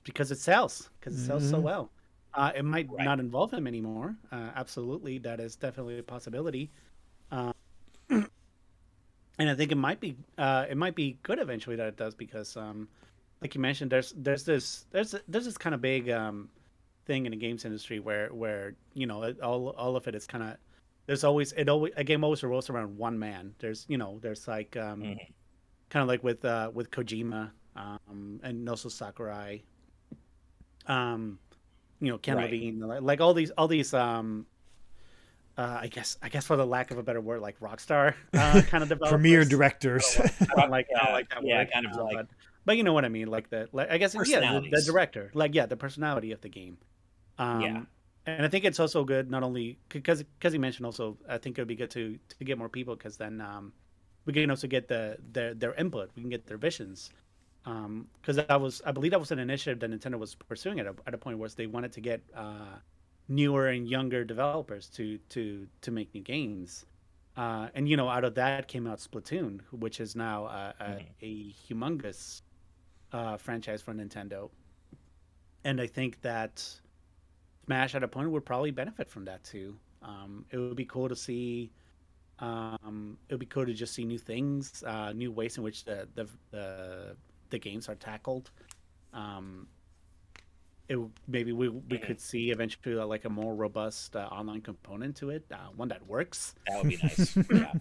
it sells, so well. It might not involve him anymore. Absolutely, that is definitely a possibility. And I think it might be good eventually that it does, because like you mentioned, there's this kind of big thing in the games industry where all of it is kind of, a game always revolves around one man. There's like kind of like with Kojima and also Sakurai, Ken Levine, like all these I guess for the lack of a better word, like Rockstar kind of developers. Premier directors. But you know what I mean, I guess the director, the personality of the game. And I think it's also good, not only because he mentioned also, I think it would be good to get more people, because then we can also get their input, we can get their visions. Because I believe that was an initiative that Nintendo was pursuing at a point where they wanted to get newer and younger developers to make new games. And out of that came out Splatoon, which is now a humongous franchise for Nintendo. And I think that Smash at a point would probably benefit from that too. It would be cool to see. It would be cool to just see new things, new ways in which the games are tackled. Maybe we could see eventually like a more robust online component to it, one that works. That would be nice. Yeah.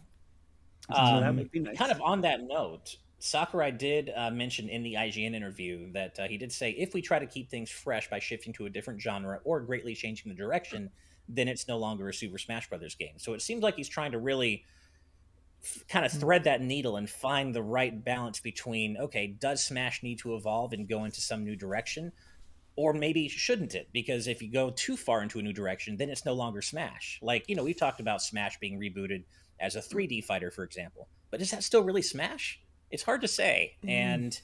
So that would be nice. Kind of on that note, Sakurai did mention in the IGN interview that he did say, if we try to keep things fresh by shifting to a different genre or greatly changing the direction, then it's no longer a Super Smash Brothers game. So it seems like he's trying to really kind of thread that needle and find the right balance between, okay, does Smash need to evolve and go into some new direction? Or maybe shouldn't it? Because if you go too far into a new direction, then it's no longer Smash. Like, we've talked about Smash being rebooted as a 3D fighter, for example. But is that still really Smash? It's hard to say. And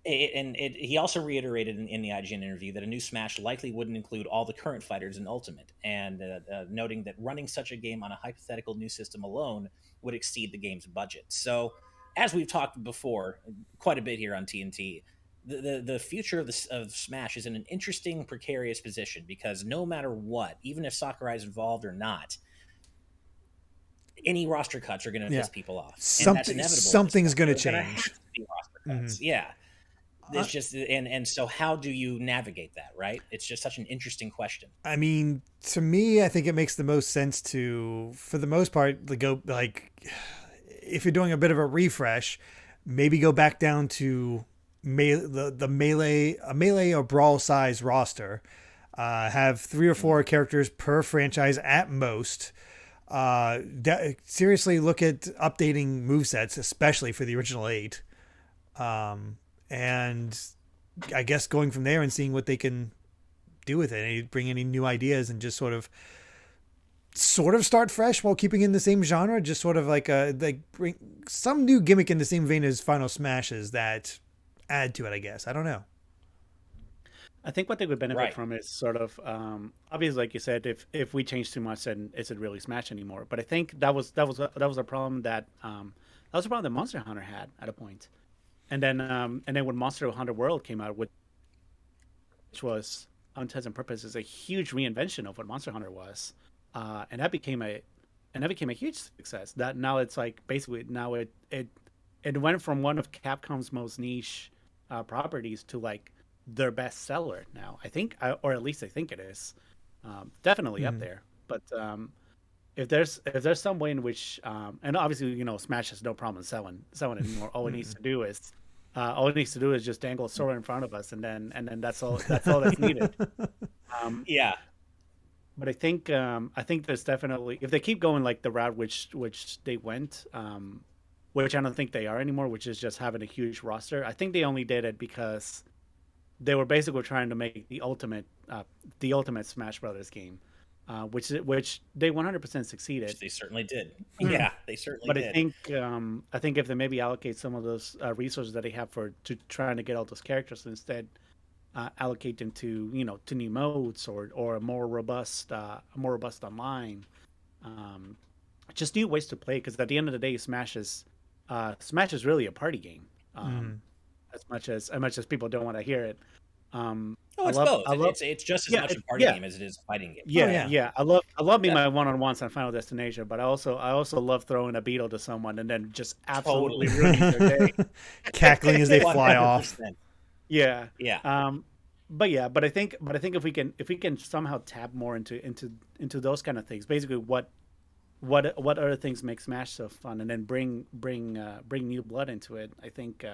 he also reiterated in the IGN interview that a new Smash likely wouldn't include all the current fighters in Ultimate, and noting that running such a game on a hypothetical new system alone would exceed the game's budget. So, as we've talked before quite a bit here on TNT, the future of Smash is in an interesting, precarious position, because no matter what, even if Sakurai is involved or not, any roster cuts are going to piss people off. Something's going to change. Yeah. It's just, and so how do you navigate that, right? It's just such an interesting question. I mean, to me, I think it makes the most sense to, for the most part, to go, like, if you're doing a bit of a refresh, maybe go back down to the melee or brawl size roster. Have 3 or 4 characters per franchise at most. Seriously look at updating movesets, especially for the original 8. And I guess going from there and seeing what they can do with it, and bring any new ideas, and just sort of start fresh while keeping in the same genre. Just sort of like bring some new gimmick in the same vein as Final Smashes that add to it, I guess. I don't know. I think what they would benefit from is sort of obviously, like you said, if we change too much, then is it really Smash anymore? But I think that was a problem that Monster Hunter had at a point. And then when Monster Hunter World came out, which was, on intents and purposes, a huge reinvention of what Monster Hunter was, and that became a huge success. That now it's like basically now it went from one of Capcom's most niche properties to like their best seller now. I think, or at least I think it is, definitely up there. But if there's some way in which, and obviously Smash has no problem selling anymore. All it needs to do is just dangle a sword in front of us, and then that's all that's needed. Yeah. But I think there's definitely, if they keep going like the route which they went, which I don't think they are anymore, which is just having a huge roster. I think they only did it because they were basically trying to make the ultimate Smash Brothers game. Which they 100% succeeded. Which they certainly did. Yeah, they certainly did. But I think if they maybe allocate some of those resources that they have to trying to get all those characters, instead allocate them to new modes or a more robust online, just new ways to play. Because at the end of the day, Smash is really a party game. As much as people don't want to hear it. It's both. It's just as much a party game as it is a fighting game. Yeah. I love me my one-on-ones on Final Destination, but I also love throwing a beetle to someone and then just absolutely ruining their day, cackling as they fly off. Yeah. But I think if we can somehow tap more into those kind of things, basically what other things make Smash so fun, and then bring new blood into it. I think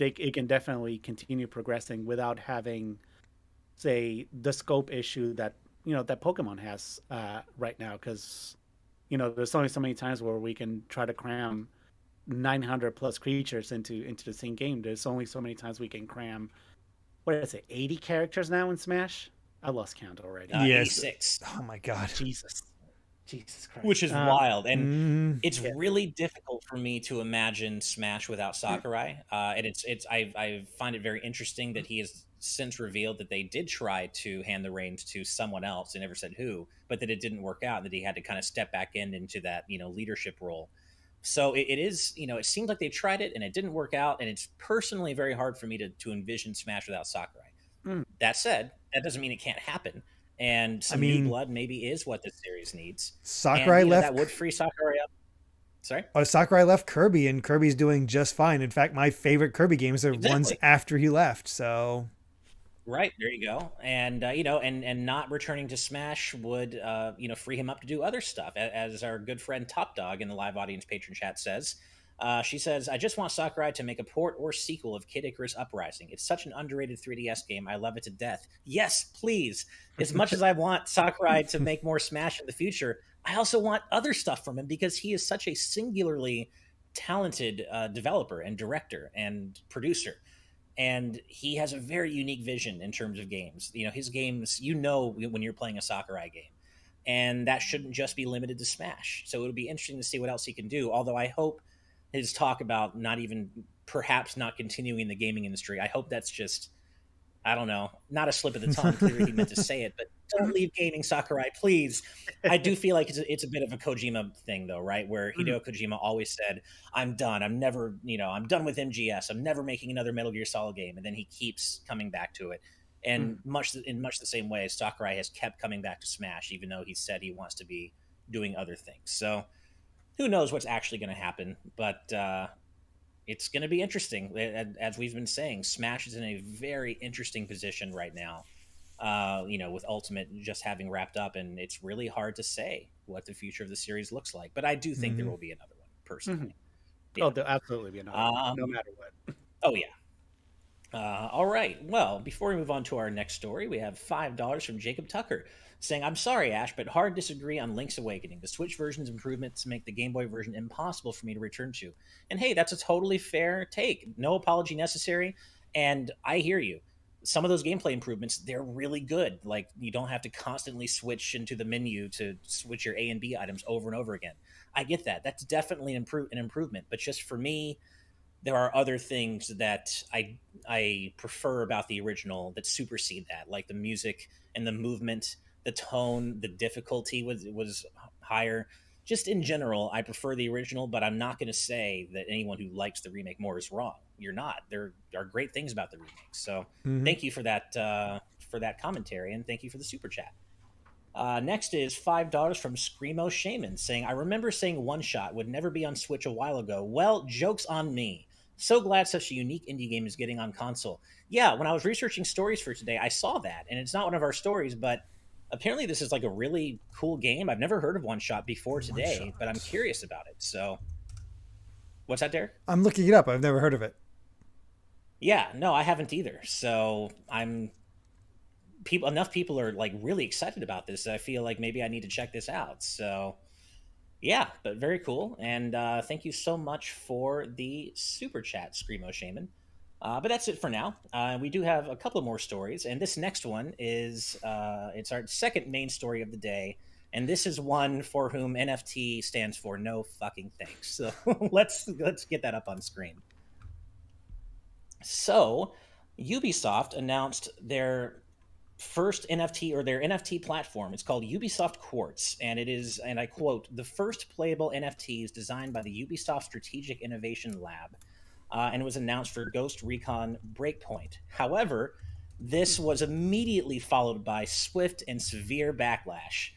it can definitely continue progressing without having, say, the scope issue that Pokemon has right now. Because there's only so many times where we can try to cram 900 plus creatures into the same game. There's only so many times we can cram, 80 characters now in Smash? I lost count already. 86. Oh my god, Jesus Christ. Which is wild, and it's really difficult for me to imagine Smash without Sakurai. And I find it very interesting that he has since revealed that they did try to hand the reins to someone else. They never said who, but that it didn't work out. That he had to kind of step back into that leadership role. So it is it seems like they tried it and it didn't work out. And it's personally very hard for me to envision Smash without Sakurai. That said, that doesn't mean it can't happen. And some new blood maybe is what this series needs. Sakurai left. That would free Sakurai up. Sorry? Sakurai left Kirby, and Kirby's doing just fine. In fact, my favorite Kirby games are ones after he left. So, right, there you go. And and not returning to Smash would free him up to do other stuff, as our good friend Top Dog in the live audience patron chat says. She says, I just want Sakurai to make a port or sequel of Kid Icarus Uprising. It's such an underrated 3DS game. I love it to death. Yes, please. As much as I want Sakurai to make more Smash in the future, I also want other stuff from him because he is such a singularly talented developer and director and producer. And he has a very unique vision in terms of games. You know, his games, you know, when you're playing a Sakurai game. And that shouldn't just be limited to Smash. So it'll be interesting to see what else he can do. Although I hope his talk about perhaps not continuing in the gaming industry, I hope that's just, I don't know, not a slip of the tongue. Clearly he meant to say it, but don't leave gaming, Sakurai, please. I do feel like it's a bit of a Kojima thing, though, right? Where Hideo Kojima always said, I'm done. I'm never, I'm done with MGS. I'm never making another Metal Gear Solid game. And then he keeps coming back to it. And in much the same way, Sakurai has kept coming back to Smash, even though he said he wants to be doing other things. So who knows what's actually going to happen, but it's going to be interesting. As we've been saying, Smash is in a very interesting position right now, with Ultimate just having wrapped up, and it's really hard to say what the future of the series looks like. But I do think there will be another one, personally. Yeah. Oh, there'll absolutely be another one, no matter what. Oh, yeah. All right. Well, before we move on to our next story, we have $5 from Jacob Tucker saying, I'm sorry, Ash, but hard disagree on Link's Awakening. The Switch version's improvements make the Game Boy version impossible for me to return to. And hey, that's a totally fair take. No apology necessary. And I hear you. Some of those gameplay improvements, they're really good. Like, you don't have to constantly switch into the menu to switch your A and B items over and over again. I get that. That's definitely an improvement. But just for me, there are other things that I prefer about the original that supersede that, like the music and the movement, the tone, the difficulty was higher. Just in general, I prefer the original, but I'm not going to say that anyone who likes the remake more is wrong. You're not. There are great things about the remake. So thank you for that commentary, and thank you for the super chat. Next is $5 from Screamo Shaman saying, I remember saying One Shot would never be on Switch a while ago. Well, joke's on me. So glad such a unique indie game is getting on console. Yeah, when I was researching stories for today, I saw that, and it's not one of our stories, but apparently this is like a really cool game. I've never heard of One Shot before today, but I'm curious about it. So, what's that, Derek? I'm looking it up. I've never heard of it. Yeah, no, I haven't either. So enough people are like really excited about this that I feel like maybe I need to check this out. So yeah, but very cool. And thank you so much for the super chat, Screamo Shaman. But that's it for now. We do have a couple more stories, and this next one is it's our second main story of the day, and this is one for whom NFT stands for no fucking thanks. So let's get that up on screen. So Ubisoft announced their first NFT, or their NFT platform. It's called Ubisoft Quartz, and it is, and I quote, the first playable NFTs designed by the Ubisoft Strategic Innovation Lab, and it was announced for Ghost Recon Breakpoint. However, this was immediately followed by swift and severe backlash,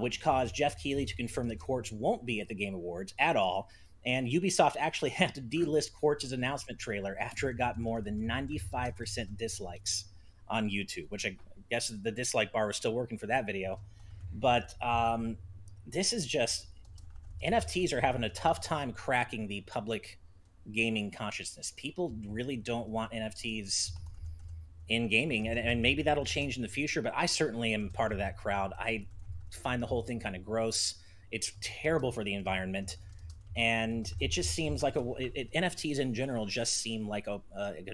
which caused Geoff Keighley to confirm that Quartz won't be at the Game Awards at all, and Ubisoft actually had to delist Quartz's announcement trailer after it got more than 95% dislikes on YouTube, which I guess the dislike bar was still working for that video. But this is just, NFTs are having a tough time cracking the public gaming consciousness. People really don't want NFTs in gaming, and maybe that'll change in the future, but I certainly am part of that crowd. I find the whole thing kind of gross. It's terrible for the environment, and it just seems like NFTs in general just seem like a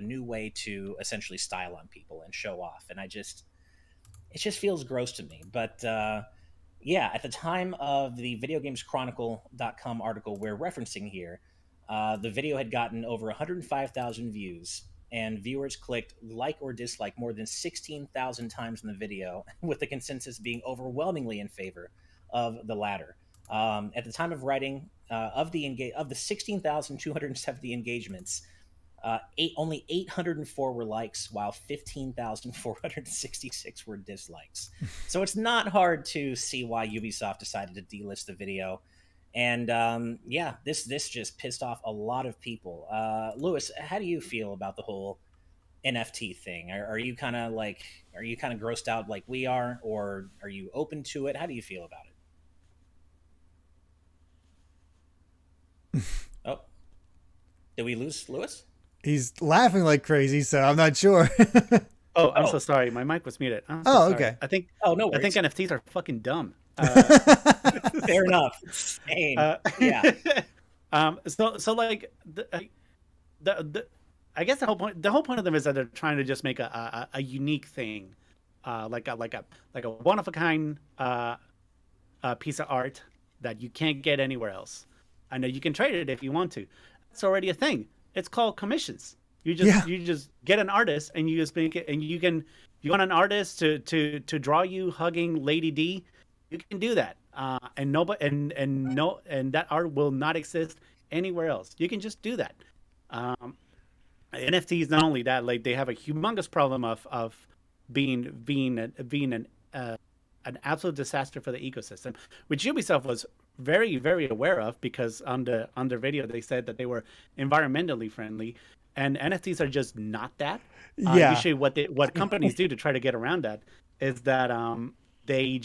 new way to essentially style on people and show off, and it just feels gross to me. But yeah, at the time of the videogameschronicle.com article we're referencing here, the video had gotten over 105,000 views, and viewers clicked like or dislike more than 16,000 times in the video, with the consensus being overwhelmingly in favor of the latter. At the time of writing, of the 16,270 engagements, only 804 were likes, while 15,466 were dislikes. So it's not hard to see why Ubisoft decided to delist the video. And yeah, this just pissed off a lot of people. Luis, how do you feel about the whole NFT thing? Are you kind of grossed out like we are, or are you open to it? How do you feel about it? Oh, Did we lose Lewis? He's laughing like crazy, so I'm not sure. Oh, I'm so sorry. My mic was muted. Okay. I think. Oh, no worries. I think NFTs are fucking dumb. Fair enough. Same. Yeah. So like I guess the whole point of them is that they're trying to just make a unique thing, like a one of a kind piece of art that you can't get anywhere else. I know you can trade it if you want to. It's already a thing. It's called commissions. You just get an artist and you just make it, and you want an artist to draw you hugging Lady D, you can do that. And that art will not exist anywhere else. You can just do that. NFTs, not only that, like they have a humongous problem of being an absolute disaster for the ecosystem, which Ubisoft was very, very aware of, because on their video they said that they were environmentally friendly, and NFTs are just not that. Usually what companies do to try to get around that is that they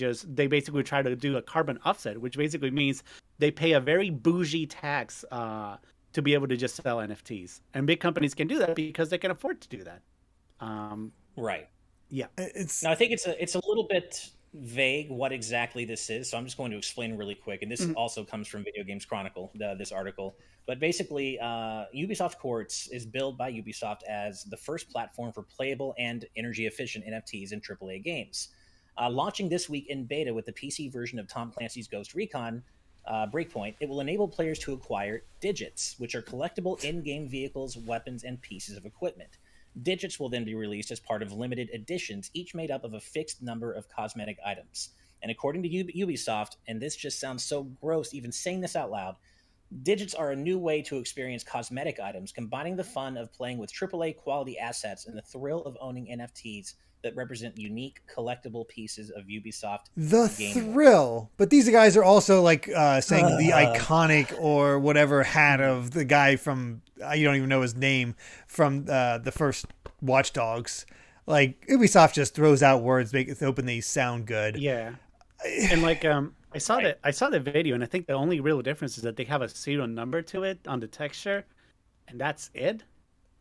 basically try to do a carbon offset, which basically means they pay a very bougie tax to be able to just sell NFTs. And big companies can do that because they can afford to do that. Right. Yeah. Now, I think it's a little bit vague what exactly this is, so I'm just going to explain really quick. And this also comes from Video Games Chronicle, this article. But basically, Ubisoft Quartz is billed by Ubisoft as the first platform for playable and energy-efficient NFTs in AAA games. Launching this week in beta with the PC version of Tom Clancy's Ghost Recon Breakpoint, it will enable players to acquire digits, which are collectible in-game vehicles, weapons, and pieces of equipment. Digits will then be released as part of limited editions, each made up of a fixed number of cosmetic items. And according to Ubisoft, and this just sounds so gross even saying this out loud, digits are a new way to experience cosmetic items, combining the fun of playing with AAA quality assets and the thrill of owning NFTs that represent unique collectible pieces of Ubisoft. The thrill. But these guys are also like saying the iconic or whatever hat of the guy from, you don't even know his name, from the first Watch Dogs. Like, Ubisoft just throws out words, hoping they sound good. Yeah. And like, I saw the video, and I think the only real difference is that they have a serial number to it on the texture, and that's it.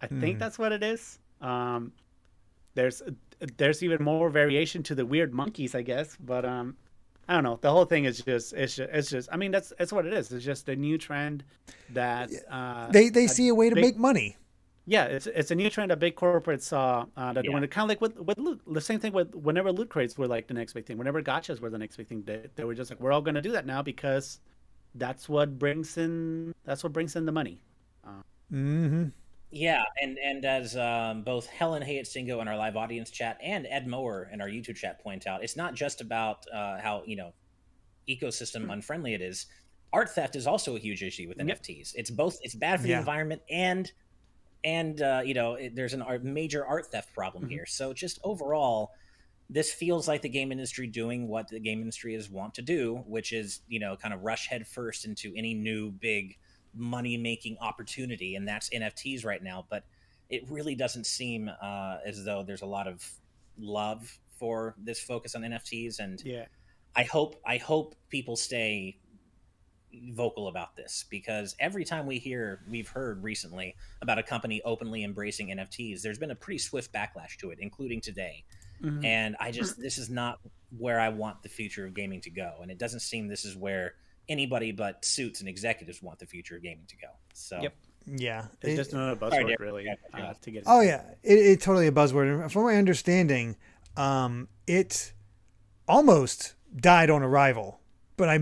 I think that's what it is. There's even more variation to the weird monkeys, I guess, but I don't know. The whole thing is just I mean, that's what it is. It's just a new trend that they see a way to make money. Yeah, it's a new trend that big corporates saw that when it kind of like with loot, the same thing with whenever loot crates were like the next big thing, whenever gachas were the next big thing, they were just like, we're all going to do that now because that's what brings in the money. Yeah, and as both Helen Hayat Singo in our live audience chat and Ed Mower in our YouTube chat point out, it's not just about how ecosystem unfriendly it is. Art theft is also a huge issue with NFTs. It's both. It's bad for the environment and there's a major art theft problem here. So just overall, this feels like the game industry doing what the game industry is wont to do, which is kind of rush headfirst into any new big money-making opportunity, and that's NFTs right now. But it really doesn't seem as though there's a lot of love for this focus on NFTs, and I hope people stay vocal about this, because every time we've heard recently about a company openly embracing NFTs, there's been a pretty swift backlash to it, including today. And this is not where I want the future of gaming to go, and it doesn't seem this is where anybody but suits and executives want the future of gaming to go. So it's just another buzzword, really. To get it's totally a buzzword. From my understanding, it almost died on arrival, but I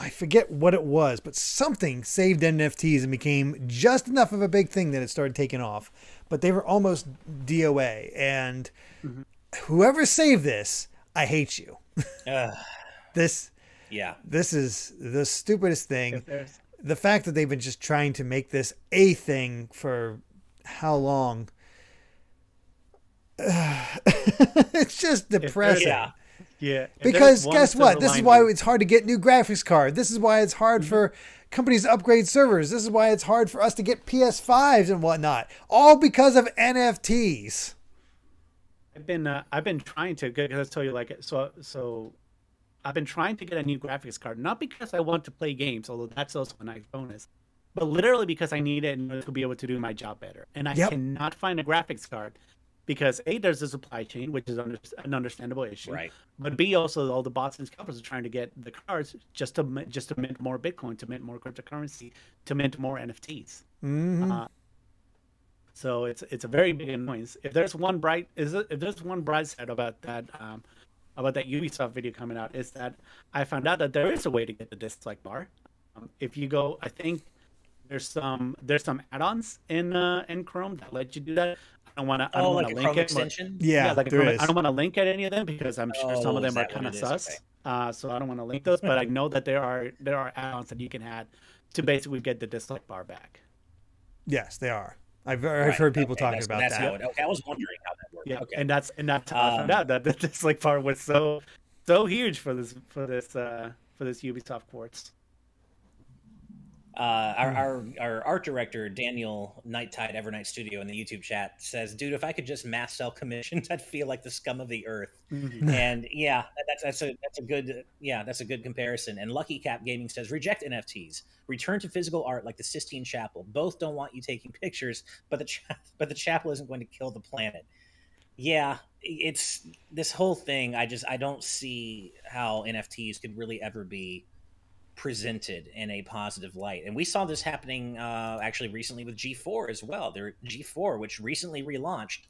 forget what it was, but something saved NFTs and became just enough of a big thing that it started taking off. But they were almost DOA, and whoever saved this, I hate you. This is the stupidest thing. The fact that they've been just trying to make this a thing for how long? It's just depressing. Because guess what? This is why it's hard to get new graphics card. This is why it's hard for companies to upgrade servers. This is why it's hard for us to get PS5s and whatnot. All because of NFTs. I've been trying to, because I tell you, like, so I've been trying to get a new graphics card, not because I want to play games, although that's also a nice bonus, but literally because I need it in order to be able to do my job better. And I cannot find a graphics card because A, there's a supply chain, which is an understandable issue. Right. But B, also all the bots and scalpers are trying to get the cards just to mint more Bitcoin, to mint more cryptocurrency, to mint more NFTs. Mm-hmm. So it's a very big annoyance. If there's one bright side about that Ubisoft video coming out, is that I found out that there is a way to get the dislike bar. If you go, I think there's some add-ons in Chrome that let you do that. I don't want to link Chrome it. extension? Yeah, like there is. I don't want to link at any of them because I'm sure some of them are kind of sus. Okay. So I don't want to link those, but I know that there are add-ons that you can add to basically get the dislike bar back. Yes, they are. I've heard people talking about that. Okay, I was wondering how that worked. Yeah, okay. and that's how I found out that the dislike bar was so huge for this Ubisoft Quartz. Our art director Daniel Nighttide Evernight Studio in the YouTube chat says, "Dude, if I could just mass sell commissions, I'd feel like the scum of the earth." Mm-hmm. And yeah, that's a good comparison. And Lucky Cap Gaming says, "Reject NFTs, return to physical art like the Sistine Chapel. Both don't want you taking pictures, but the chapel isn't going to kill the planet." Yeah, it's this whole thing. I don't see how NFTs could really ever be presented in a positive light. And we saw this happening actually recently with G4 as well. Their G4, which recently relaunched,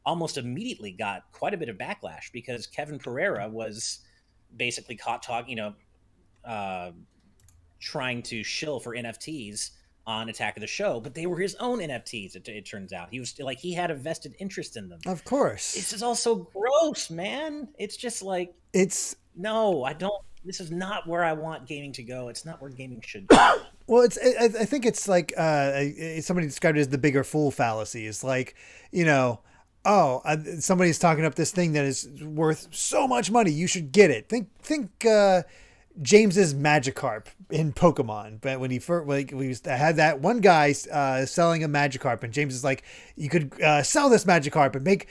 almost immediately got quite a bit of backlash because Kevin Pereira was basically caught talking, trying to shill for NFTs on Attack of the Show, but they were his own NFTs. It turns out he was like, he had a vested interest in them. Of course. It's just all so gross, man. It's just like, no, I don't. This is not where I want gaming to go. It's not where gaming should go. Well, I think it's like somebody described it as the bigger fool fallacy. It's like, somebody's talking up this thing that is worth so much money. You should get it. Think James's Magikarp in Pokemon. But when we had that one guy selling a Magikarp, and James is like, you could sell this Magikarp and make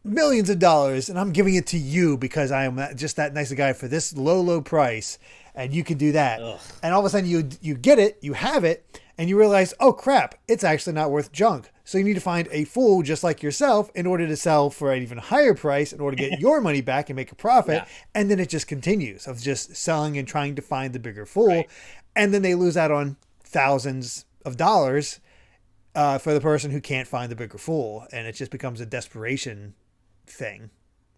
millions of dollars, and I'm giving it to you because I am just that nice a guy for this low price, and you can do that. Ugh. And all of a sudden you get it, you have it, and you realize, oh crap, it's actually not worth junk. So you need to find a fool just like yourself in order to sell for an even higher price in order to get your money back and make a profit. Yeah. And then it just continues of just selling and trying to find the bigger fool. Right. And then they lose out on thousands of dollars for the person who can't find the bigger fool. And it just becomes a desperation thing.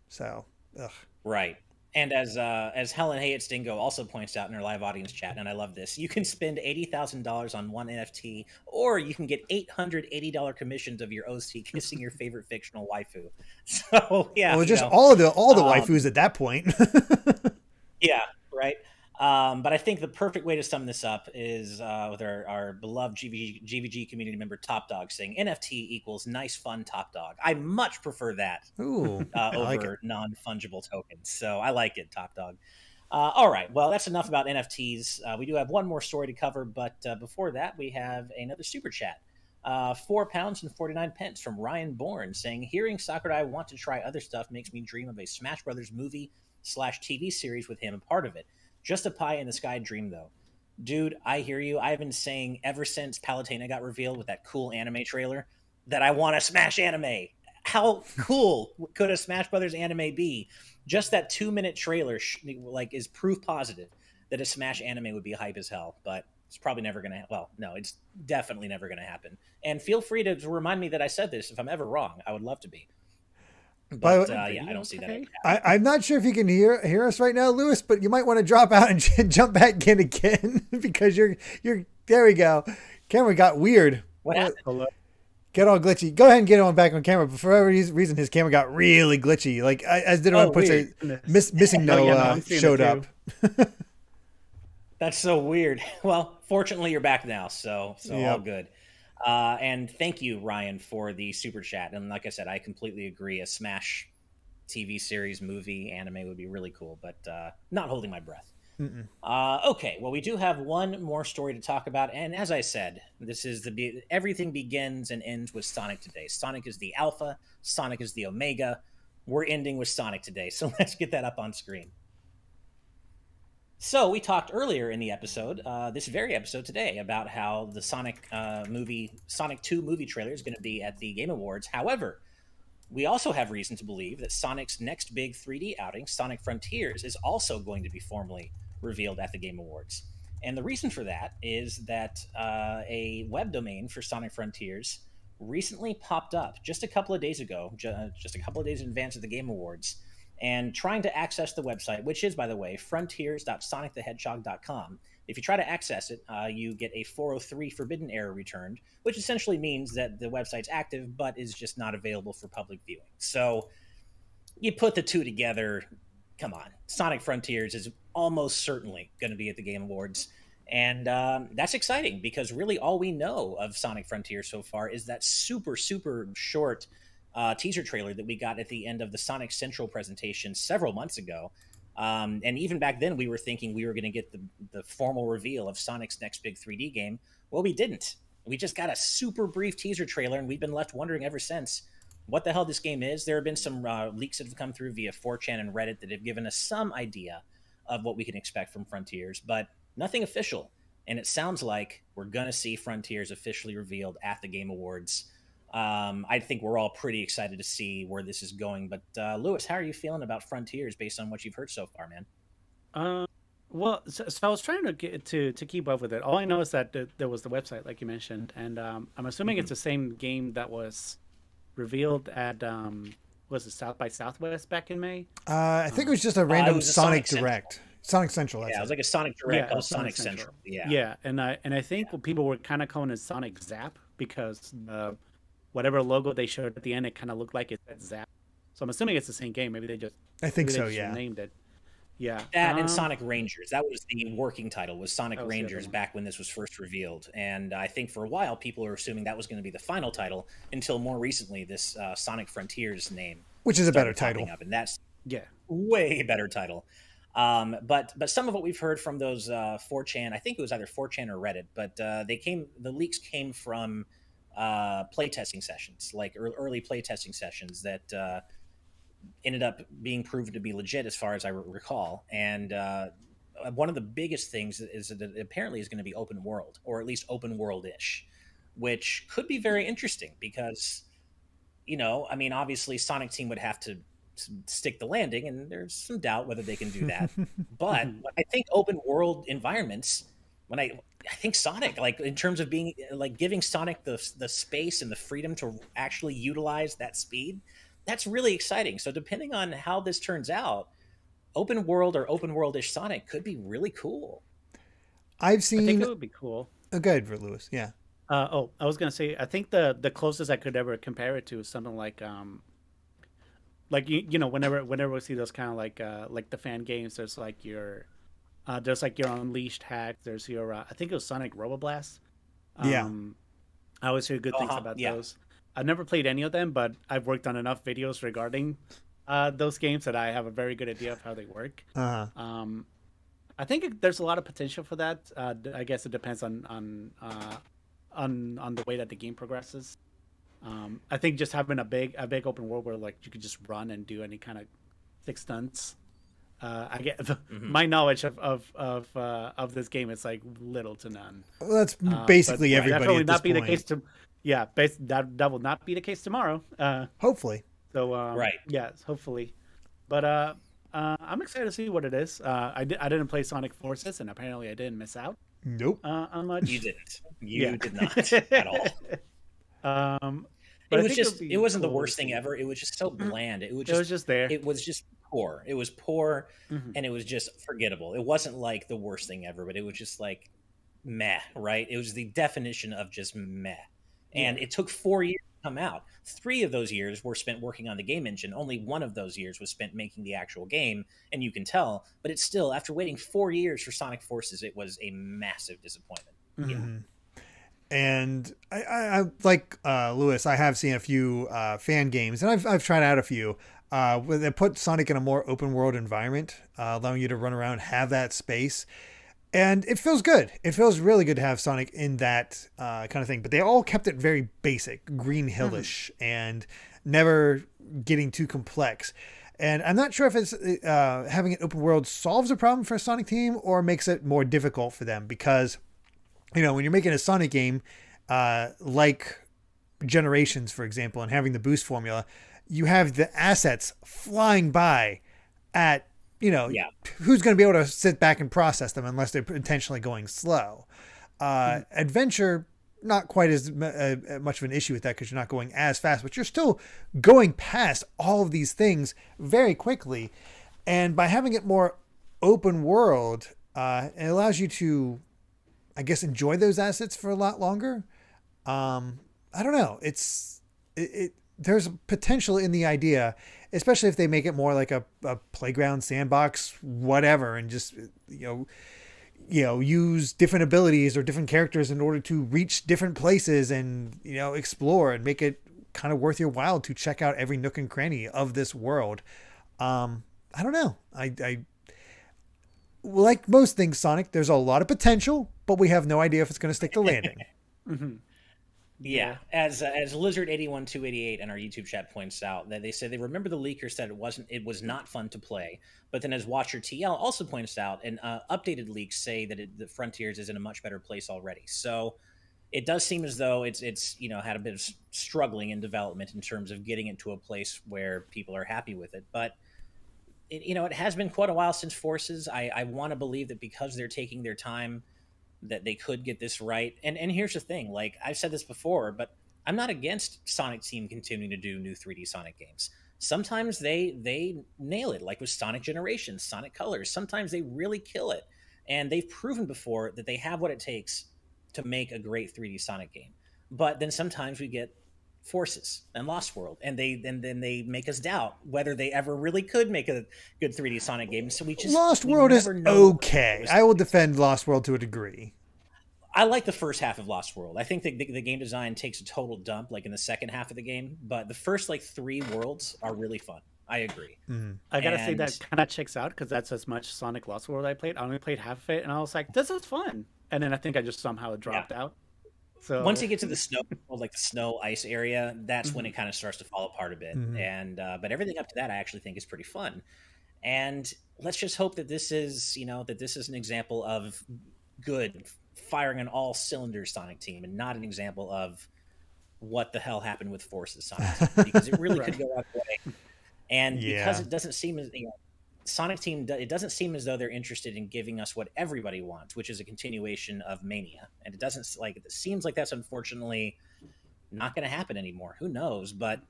So, ugh. Right. And as Helen Hayet Stingo also points out in her live audience chat, and I love this, you can spend $80,000 on one NFT, or you can get $880 commissions of your OC kissing your favorite fictional waifu. So yeah, well, just all the waifus at that point. Yeah, right. But I think the perfect way to sum this up is with our beloved GVG community member Top Dog saying NFT equals nice, fun Top Dog. I much prefer that over like non-fungible tokens. So I like it, Top Dog. All right. Well, that's enough about NFTs. We do have one more story to cover, but before that, we have another super chat. £4.49 from Ryan Bourne saying, hearing Sakurai want to try other stuff makes me dream of a Smash Brothers movie/TV series with him a part of it. Just a pie in the sky dream, though. Dude, I hear you. I've been saying ever since Palutena got revealed with that cool anime trailer that I want a Smash anime. How cool could a Smash Brothers anime be? Just that 2-minute trailer is proof positive that a Smash anime would be hype as hell. But it's probably never going to it's definitely never going to happen. And feel free to remind me that I said this if I'm ever wrong. I would love to be. But I don't see that. I'm not sure if you can hear us right now, Lewis, but you might want to drop out and jump back in again because you're there we go. Camera got weird. What happened? Get all glitchy. Go ahead and get on back on camera. But for whatever reason, his camera got really glitchy. Like as did on puts a missing showed up. That's so weird. Well, fortunately, you're back now, so yep. All good. And thank you, Ryan, for the super chat. And like I said, I completely agree. A Smash TV series, movie, anime would be really cool, but not holding my breath. Okay, well, we do have one more story to talk about. And as I said, this is everything begins and ends with Sonic today. Sonic is the alpha. Sonic is the omega. We're ending with Sonic today. So let's get that up on screen. So we talked earlier in the episode, this very episode today, about how the Sonic Sonic 2 movie trailer is going to be at the Game Awards. However, we also have reason to believe that Sonic's next big 3D outing, Sonic Frontiers, is also going to be formally revealed at the Game Awards. And the reason for that is that a web domain for Sonic Frontiers recently popped up just a couple of days ago, just a couple of days in advance of the Game Awards. And trying to access the website, which is, by the way, frontiers.sonicthehedgehog.com. If you try to access it, you get a 403 forbidden error returned, which essentially means that the website's active, but is just not available for public viewing. So you put the two together, come on. Sonic Frontiers is almost certainly going to be at the Game Awards. And that's exciting because really all we know of Sonic Frontiers so far is that super, super short teaser trailer that we got at the end of the Sonic Central presentation several months ago. And even back then, we were thinking we were going to get the formal reveal of Sonic's next big 3D game. Well, we didn't. We just got a super brief teaser trailer, and we've been left wondering ever since what the hell this game is. There have been some leaks that have come through via 4chan and Reddit that have given us some idea of what we can expect from Frontiers, but nothing official. And it sounds like we're going to see Frontiers officially revealed at the Game Awards. I think we're all pretty excited to see where this is going. But Luis, how are you feeling about Frontiers based on what you've heard so far, man? Well, so I was trying to get to keep up with it. All I know is that there was the website, like you mentioned, and I'm assuming it's the same game that was revealed at was it South by Southwest back in May? I think it was just a random Sonic Direct. Sonic Central. Yeah, it was like a Sonic Direct called Sonic Central. Yeah, and I think what people were kind of calling it Sonic Zap because whatever logo they showed at the end, it kind of looked like it said Zap. So I'm assuming it's the same game. Maybe they just named it. Yeah. That and Sonic Rangers. That was the working title, was Sonic Rangers back when this was first revealed. And I think for a while, people were assuming that was going to be the final title until more recently this Sonic Frontiers name. Which is a better title. And that's way better title. But some of what we've heard from those 4chan, I think it was either 4chan or Reddit, but the leaks came from playtesting sessions, like early playtesting sessions that ended up being proven to be legit as far as I recall. And one of the biggest things is that it apparently is going to be open world, or at least open world-ish, which could be very interesting because, obviously Sonic Team would have to stick the landing, and there's some doubt whether they can do that. But I think open world environments, I think Sonic, like in terms of being like giving Sonic the space and the freedom to actually utilize that speed, that's really exciting. So depending on how this turns out, open world or open world-ish Sonic could be really cool. I think it would be cool. Oh, good for Luis. Yeah. I was gonna say, I think the closest I could ever compare it to is something like whenever we see those kind of like the fan games, there's like your Unleashed hack. There's your I think it was Sonic Roboblast. I always hear good things about those. I've never played any of them, but I've worked on enough videos regarding those games that I have a very good idea of how they work. I think there's a lot of potential for that. I guess it depends on the way that the game progresses. I think just having a big open world where like you could just run and do any kind of sick stunts. I get my knowledge of this game is like little to none. Well, that's basically everybody. That will not be the case that will not be the case tomorrow. Hopefully. So right. Yeah, hopefully. But I'm excited to see what it is. I didn't play Sonic Forces, and apparently I didn't miss out. Nope. On much. You didn't. You did not at all. It wasn't the worst thing ever. It was just so bland. It was just there. It was just poor. It was poor, and it was just forgettable. It wasn't like the worst thing ever, but it was just like meh, right? It was the definition of just meh. And it took 4 years to come out. 3 of those years were spent working on the game engine. Only 1 of those years was spent making the actual game, and you can tell. But it's still, after waiting 4 years for Sonic Forces, it was a massive disappointment. Yeah. And I like Luis, I have seen a few fan games, and I've tried out a few where they put Sonic in a more open world environment, allowing you to run around, have that space. And it feels good. It feels really good to have Sonic in that kind of thing. But they all kept it very basic, Green Hillish, and never getting too complex. And I'm not sure if it's having an open world solves a problem for a Sonic team or makes it more difficult for them, because, you know, when you're making a Sonic game, like Generations, for example, and having the boost formula, you have the assets flying by at, you know, who's going to be able to sit back and process them unless they're intentionally going slow. Adventure, not quite as much of an issue with that because you're not going as fast, but you're still going past all of these things very quickly. And by having it more open world, it allows you to, I guess, enjoy those assets for a lot longer. I don't know. There's potential in the idea, especially if they make it more like a playground, sandbox, whatever, and just, you know, use different abilities or different characters in order to reach different places and, you know, explore and make it kind of worth your while to check out every nook and cranny of this world. I don't know. I like most things Sonic, there's a lot of potential, but we have no idea if it's going to stick the landing. Yeah, as Lizard81288 in our YouTube chat points out, that they said they remember the leaker said it was not fun to play, but then as Watcher TL also points out, and updated leaks say that the Frontiers is in a much better place already. So it does seem as though it's you know, had a bit of struggling in development in terms of getting it to a place where people are happy with it. But it has been quite a while since Forces. I want to believe that because they're taking their time, that they could get this right. And here's the thing, like I've said this before, but I'm not against Sonic Team continuing to do new 3D Sonic games. Sometimes they nail it, like with Sonic Generations, Sonic Colors. Sometimes they really kill it. And they've proven before that they have what it takes to make a great 3D Sonic game. But then sometimes we get Forces and Lost World, and then they make us doubt whether they ever really could make a good 3D Sonic game. So Lost World is okay. I will defend Lost World to a degree. I like the first half of Lost World. I think that the game design takes a total dump like in the second half of the game, but the first like 3 worlds are really fun. I agree. I gotta say that kind of checks out because that's as much Sonic Lost World I played. I only played half of it, and I was like, "This is fun," and then I think I just somehow dropped out. So once you get to the snow, like the snow ice area, that's when it kind of starts to fall apart a bit. And but everything up to that, I actually think is pretty fun. And let's just hope that this is, that this is an example of good, firing on all cylinders Sonic Team, and not an example of what the hell happened with Forces Sonic Team, because it really could go either way. And because it doesn't seem as Sonic Team, it doesn't seem as though they're interested in giving us what everybody wants, which is a continuation of Mania. And it seems like that's unfortunately not going to happen anymore. Who knows? But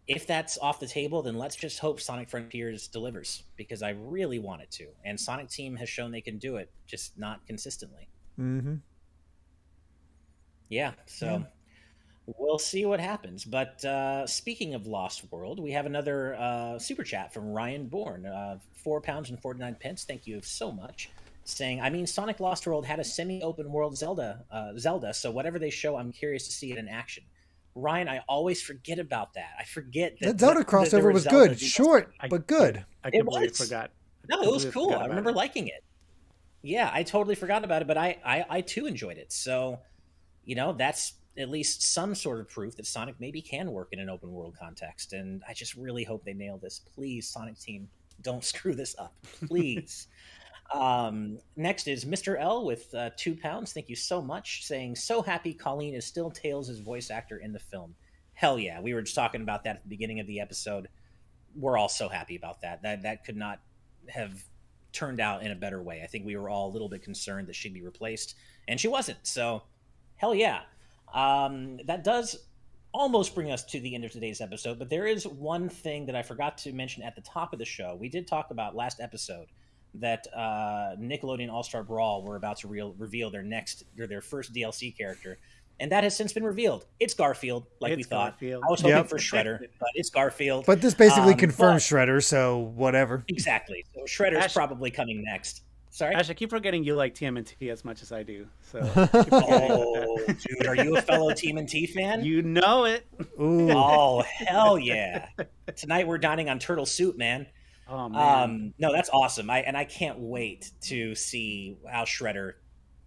if that's off the table, then let's just hope Sonic Frontiers delivers, because I really want it to. And Sonic Team has shown they can do it, just not consistently. We'll see what happens. But speaking of Lost World, we have another super chat from Ryan Bourne, £4.49. Thank you so much. Saying, Sonic Lost World had a semi-open world Zelda, so whatever they show, I'm curious to see it in action. Ryan, I always forget about that. I forget that Zelda crossover was good. Short, but good. I completely forgot. No, it was cool. I remember liking it. Yeah, I totally forgot about it, but I too enjoyed it. So, that's at least some sort of proof that Sonic maybe can work in an open world context. And I just really hope they nail this. Please, Sonic Team, don't screw this up. Please. Next is Mr. L with £2. Thank you so much. Saying, so happy Colleen is still Tails' voice actor in the film. Hell yeah. We were just talking about that at the beginning of the episode. We're all so happy about that. That could not have turned out in a better way. I think we were all a little bit concerned that she'd be replaced, and she wasn't. So hell yeah. That does almost bring us to the end of today's episode, but there is one thing that I forgot to mention at the top of the show. We did talk about last episode that Nickelodeon All-Star Brawl were about to reveal their first DLC character, and that has since been revealed. It's Garfield, we thought. I was hoping for Shredder, but it's Garfield. But this basically confirms Shredder, so whatever. Exactly. So Shredder's probably coming next. Sorry? Ash, I keep forgetting you like TMNT as much as I do. So. Dude, are you a fellow TMNT fan? You know it. Ooh. Oh, hell yeah. Tonight we're dining on turtle soup, man. Oh, man. No, that's awesome. I can't wait to see how Shredder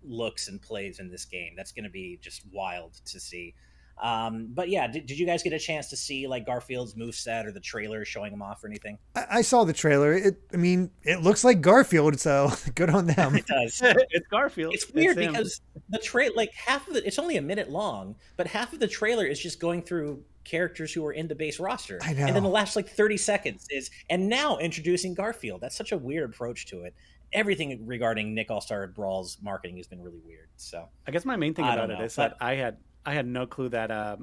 looks and plays in this game. That's going to be just wild to see. But yeah, did you guys get a chance to see like Garfield's moveset or the trailer showing him off or anything? I saw the trailer. It looks like Garfield, so good on them. It does. It's Garfield. It's weird because the trailer, like half of it's only a minute long, but half of the trailer is just going through characters who are in the base roster. I know. And then the last like 30 seconds is, and now introducing Garfield. That's such a weird approach to it. Everything regarding Nick All-Star Brawl's marketing has been really weird. So I guess my main thing about it is that I had no clue that I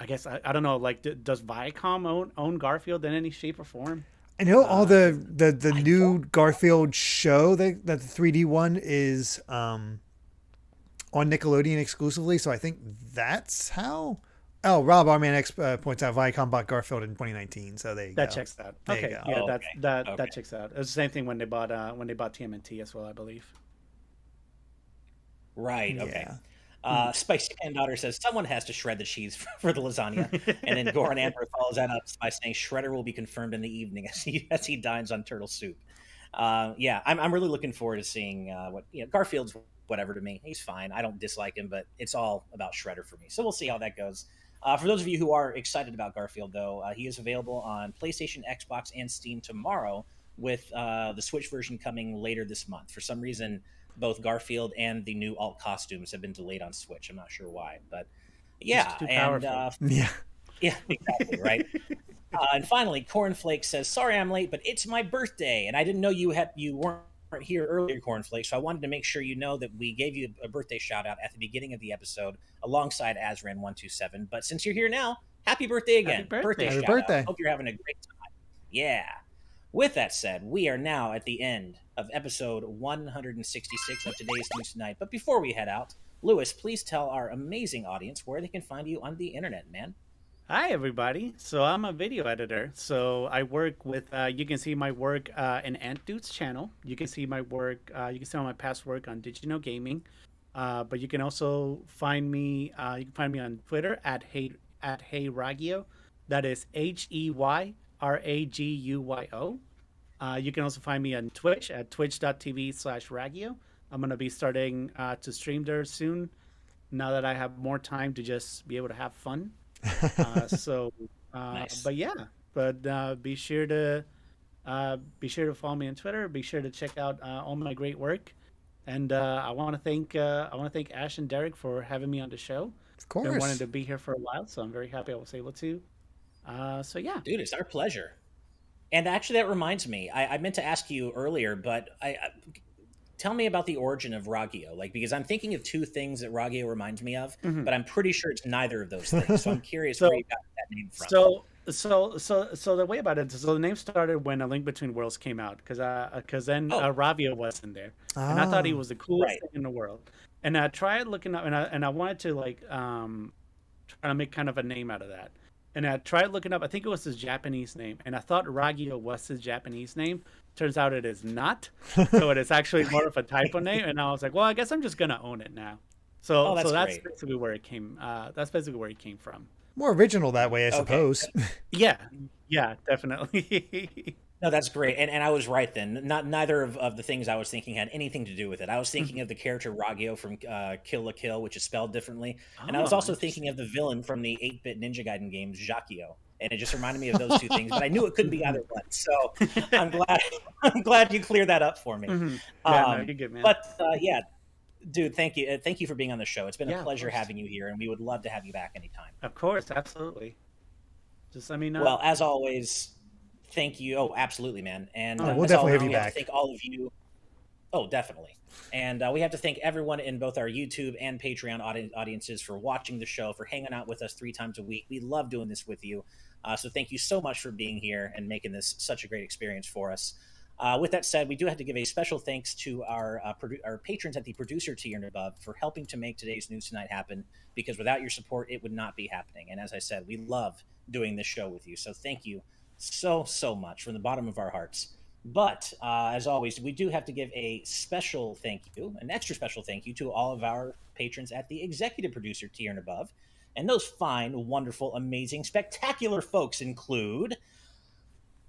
guess I don't know, like does Viacom own Garfield in any shape or form? I know all the new Garfield show that the 3D one is on Nickelodeon exclusively, so I think that's how. Oh, Rob Arman X points out Viacom bought Garfield in 2019. So that checks out. There okay, yeah, that checks out. It was the same thing when they bought TMNT as well, I believe. Right. Okay. Yeah. Spicy Pan Daughter says someone has to shred the cheese for the lasagna, and then Goran Amber follows that up by saying Shredder will be confirmed in the evening as he dines on turtle soup. Yeah, I'm really looking forward to seeing Garfield's whatever to me. He's fine. I don't dislike him, but it's all about Shredder for me. So we'll see how that goes. For those of you who are excited about Garfield, though, he is available on PlayStation, Xbox, and Steam tomorrow, with the Switch version coming later this month. For some reason, both Garfield and the new alt costumes have been delayed on Switch. I'm not sure why, but yeah. Yeah, exactly, right? And finally, Cornflake says, sorry I'm late, but it's my birthday, and I didn't know you weren't here earlier, Cornflake, so I wanted to make sure you know that we gave you a birthday shout out at the beginning of the episode alongside Azran127. But since you're here now, happy birthday again. Happy birthday. Happy birthday. Hope you're having a great time. Yeah. With that said, we are now at the end of episode 166 of today's News Tonight. But before we head out, Luis, please tell our amazing audience where they can find you on the internet, man. Hi, everybody. So I'm a video editor. So I work with, you can see my work in AntDude's channel. You can see my work, you can see all my past work on DidYouKnowGaming. But you can also find me, you can find me on Twitter at HeyRagio. That is HeyRaguyo. You can also find me on Twitch at twitch.tv/Ragio. I'm going to be starting to stream there soon, now that I have more time to just be able to have fun. Nice. But be sure to follow me on Twitter. Be sure to check out all my great work, and I want to thank Ash and Derek for having me on the show. Of course, I wanted to be here for a while, so I'm very happy I was able to. So yeah, dude, it's our pleasure. And actually, that reminds me, I meant to ask you earlier, but tell me about the origin of Ragio, because I'm thinking of two things that Ragio reminds me of, but I'm pretty sure it's neither of those things. So I'm curious where you got that name from. So the way about it, so the name started when A Link Between Worlds came out, because then Ravio was in there, and I thought he was the coolest thing in the world. And I tried looking up, and I wanted to try to make kind of a name out of that. And I tried looking up, I think it was his Japanese name, and I thought Ragio was his Japanese name. Turns out it is not. So it is actually more of a typo name. And I was like, well, I guess I'm just going to own it now. So that's basically where it came. That's basically where it came from. More original that way, I suppose. Yeah, definitely. No, that's great. And I was right then. Neither of the things I was thinking had anything to do with it. I was thinking of the character Ragio from Kill la Kill, which is spelled differently. And I was also thinking of the villain from the 8-bit Ninja Gaiden games, Jacchio. And it just reminded me of those two things. But I knew it couldn't be either one. So I'm glad you cleared that up for me. No, you're good, man. But yeah, dude, thank you. Thank you for being on the show. It's been a pleasure having you here, and we would love to have you back anytime. Of course, absolutely. Just let me know. Well, as always, thank you. Oh, absolutely, man. And we'll definitely have you back. Thank all of you. Oh, definitely. And we have to thank everyone in both our YouTube and Patreon audiences for watching the show, for hanging out with us 3 times a week. We love doing this with you. So thank you so much for being here and making this such a great experience for us. With that said, we do have to give a special thanks to our patrons at the producer tier and above for helping to make today's News Tonight happen, because without your support, it would not be happening. And as I said, we love doing this show with you. So thank you so much from the bottom of our hearts. But as always, we do have to give a special thank you, an extra special thank you, to all of our patrons at the executive producer tier and above. And those fine, wonderful, amazing, spectacular folks include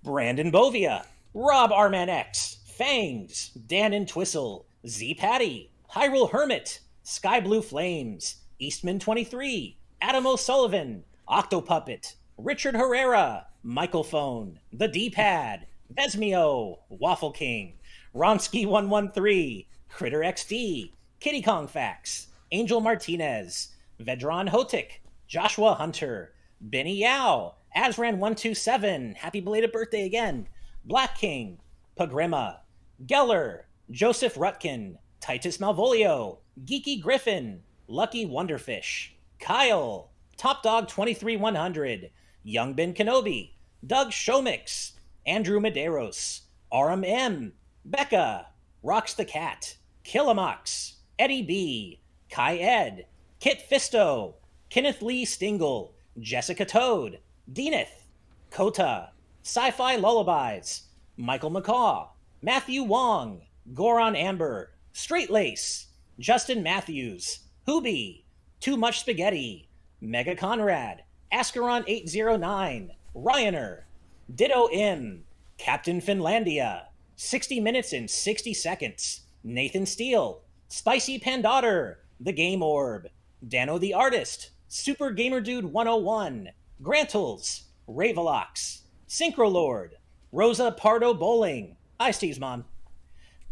Brandon Bovia, Rob Arman X, Fangs, Dan and Twistle, Z Patty, Hyrule Hermit, Sky Blue Flames, Eastman 23, Adam O'Sullivan, Octopuppet, Richard Herrera, Michael Phone, The D-Pad, Vesmio, Waffle King, Ronsky113, Critter XD, Kitty Kong Facts, Angel Martinez, Vedran Hotik, Joshua Hunter, Benny Yao, Azran127, happy belated birthday again, Black King, Pagrima, Geller, Joseph Rutkin, Titus Malvolio, Geeky Griffin, Lucky Wonderfish, Kyle, Top Dog 23100, Young Ben Kenobi, Doug Shomix, Andrew Medeiros, Aram M, Becca, Rocks the Cat, Killamox, Eddie B, Kai Ed, Kit Fisto, Kenneth Lee Stingle, Jessica Toad, Deaneth, Kota, Sci-Fi Lullabies, Michael McCaw, Matthew Wong, Goron Amber, Straight Lace, Justin Matthews, Hoobie, Too Much Spaghetti, Mega Conrad, Ascaron809, Ryaner, Ditto M, Captain Finlandia, 60 Minutes and 60 Seconds, Nathan Steele, Spicy Pandotter, The Game Orb, Dano the Artist, Super Gamer Dude 101, Grantles, Ravelox, Synchro Lord, Rosa Pardo Bowling, hi Steve's mom,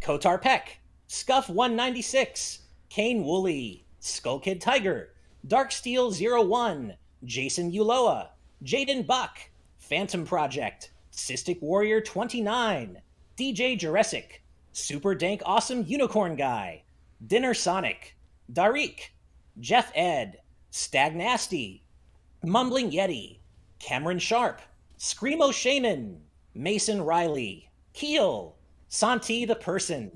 Kotar Peck, Scuff 196, Kane Woolley, Skull Kid Tiger, Darksteel 01, Jason Uloa, Jaden Buck, Phantom Project, Cystic Warrior 29, DJ Jurassic, Super Dank Awesome Unicorn Guy, Dinner Sonic, Darik, Jeff Ed, Stag Nasty, Mumbling Yeti, Cameron Sharp, Screamo Shaman, Mason Riley, Keel, Santi the Person,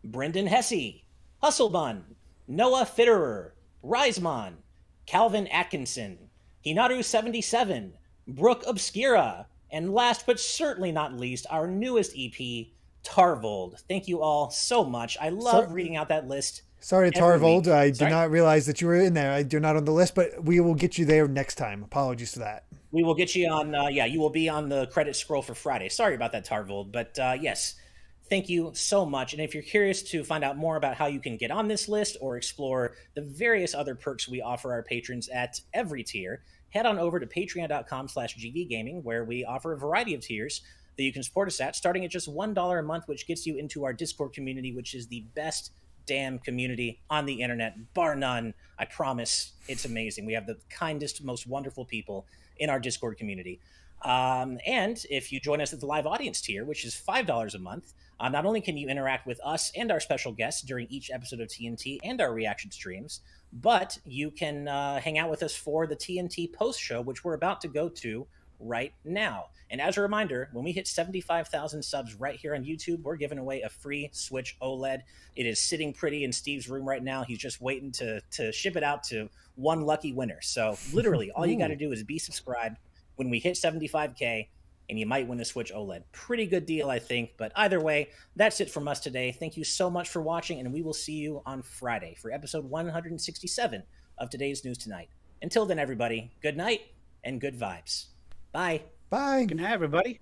Brendan Hesse, Hustlebun, Noah Fitterer, Risemon, Calvin Atkinson, Hinaru77, Brooke Obscura, and last but certainly not least, our newest EP, Tarvold. Thank you all so much. I love reading out that list. Sorry, Tarvold. I did not realize that you were in there. You're not on the list, but we will get you there next time. Apologies for that. We will get you on, you will be on the credit scroll for Friday. Sorry about that, Tarvold. But yes, thank you so much. And if you're curious to find out more about how you can get on this list or explore the various other perks we offer our patrons at every tier, head on over to patreon.com/gvgaming, where we offer a variety of tiers that you can support us at, starting at just $1 a month, which gets you into our Discord community, which is the best damn community on the internet, bar none. I promise, it's amazing. We have the kindest, most wonderful people in our Discord community. And if you join us at the live audience tier, which is $5 a month, not only can you interact with us and our special guests during each episode of TNT and our reaction streams, but you can hang out with us for the TNT post show, which we're about to go to right now. And as a reminder, when we hit 75,000 subs right here on YouTube, we're giving away a free Switch OLED. It is sitting pretty in Steve's room right now. He's just waiting to ship it out to one lucky winner. So literally all you got to do is be subscribed when we hit 75K, and you might win a Switch OLED. Pretty good deal, I think. But either way, that's it from us today. Thank you so much for watching, and we will see you on Friday for episode 167 of Today's News Tonight. Until then, everybody, good night and good vibes. Bye. Bye. Good night, everybody.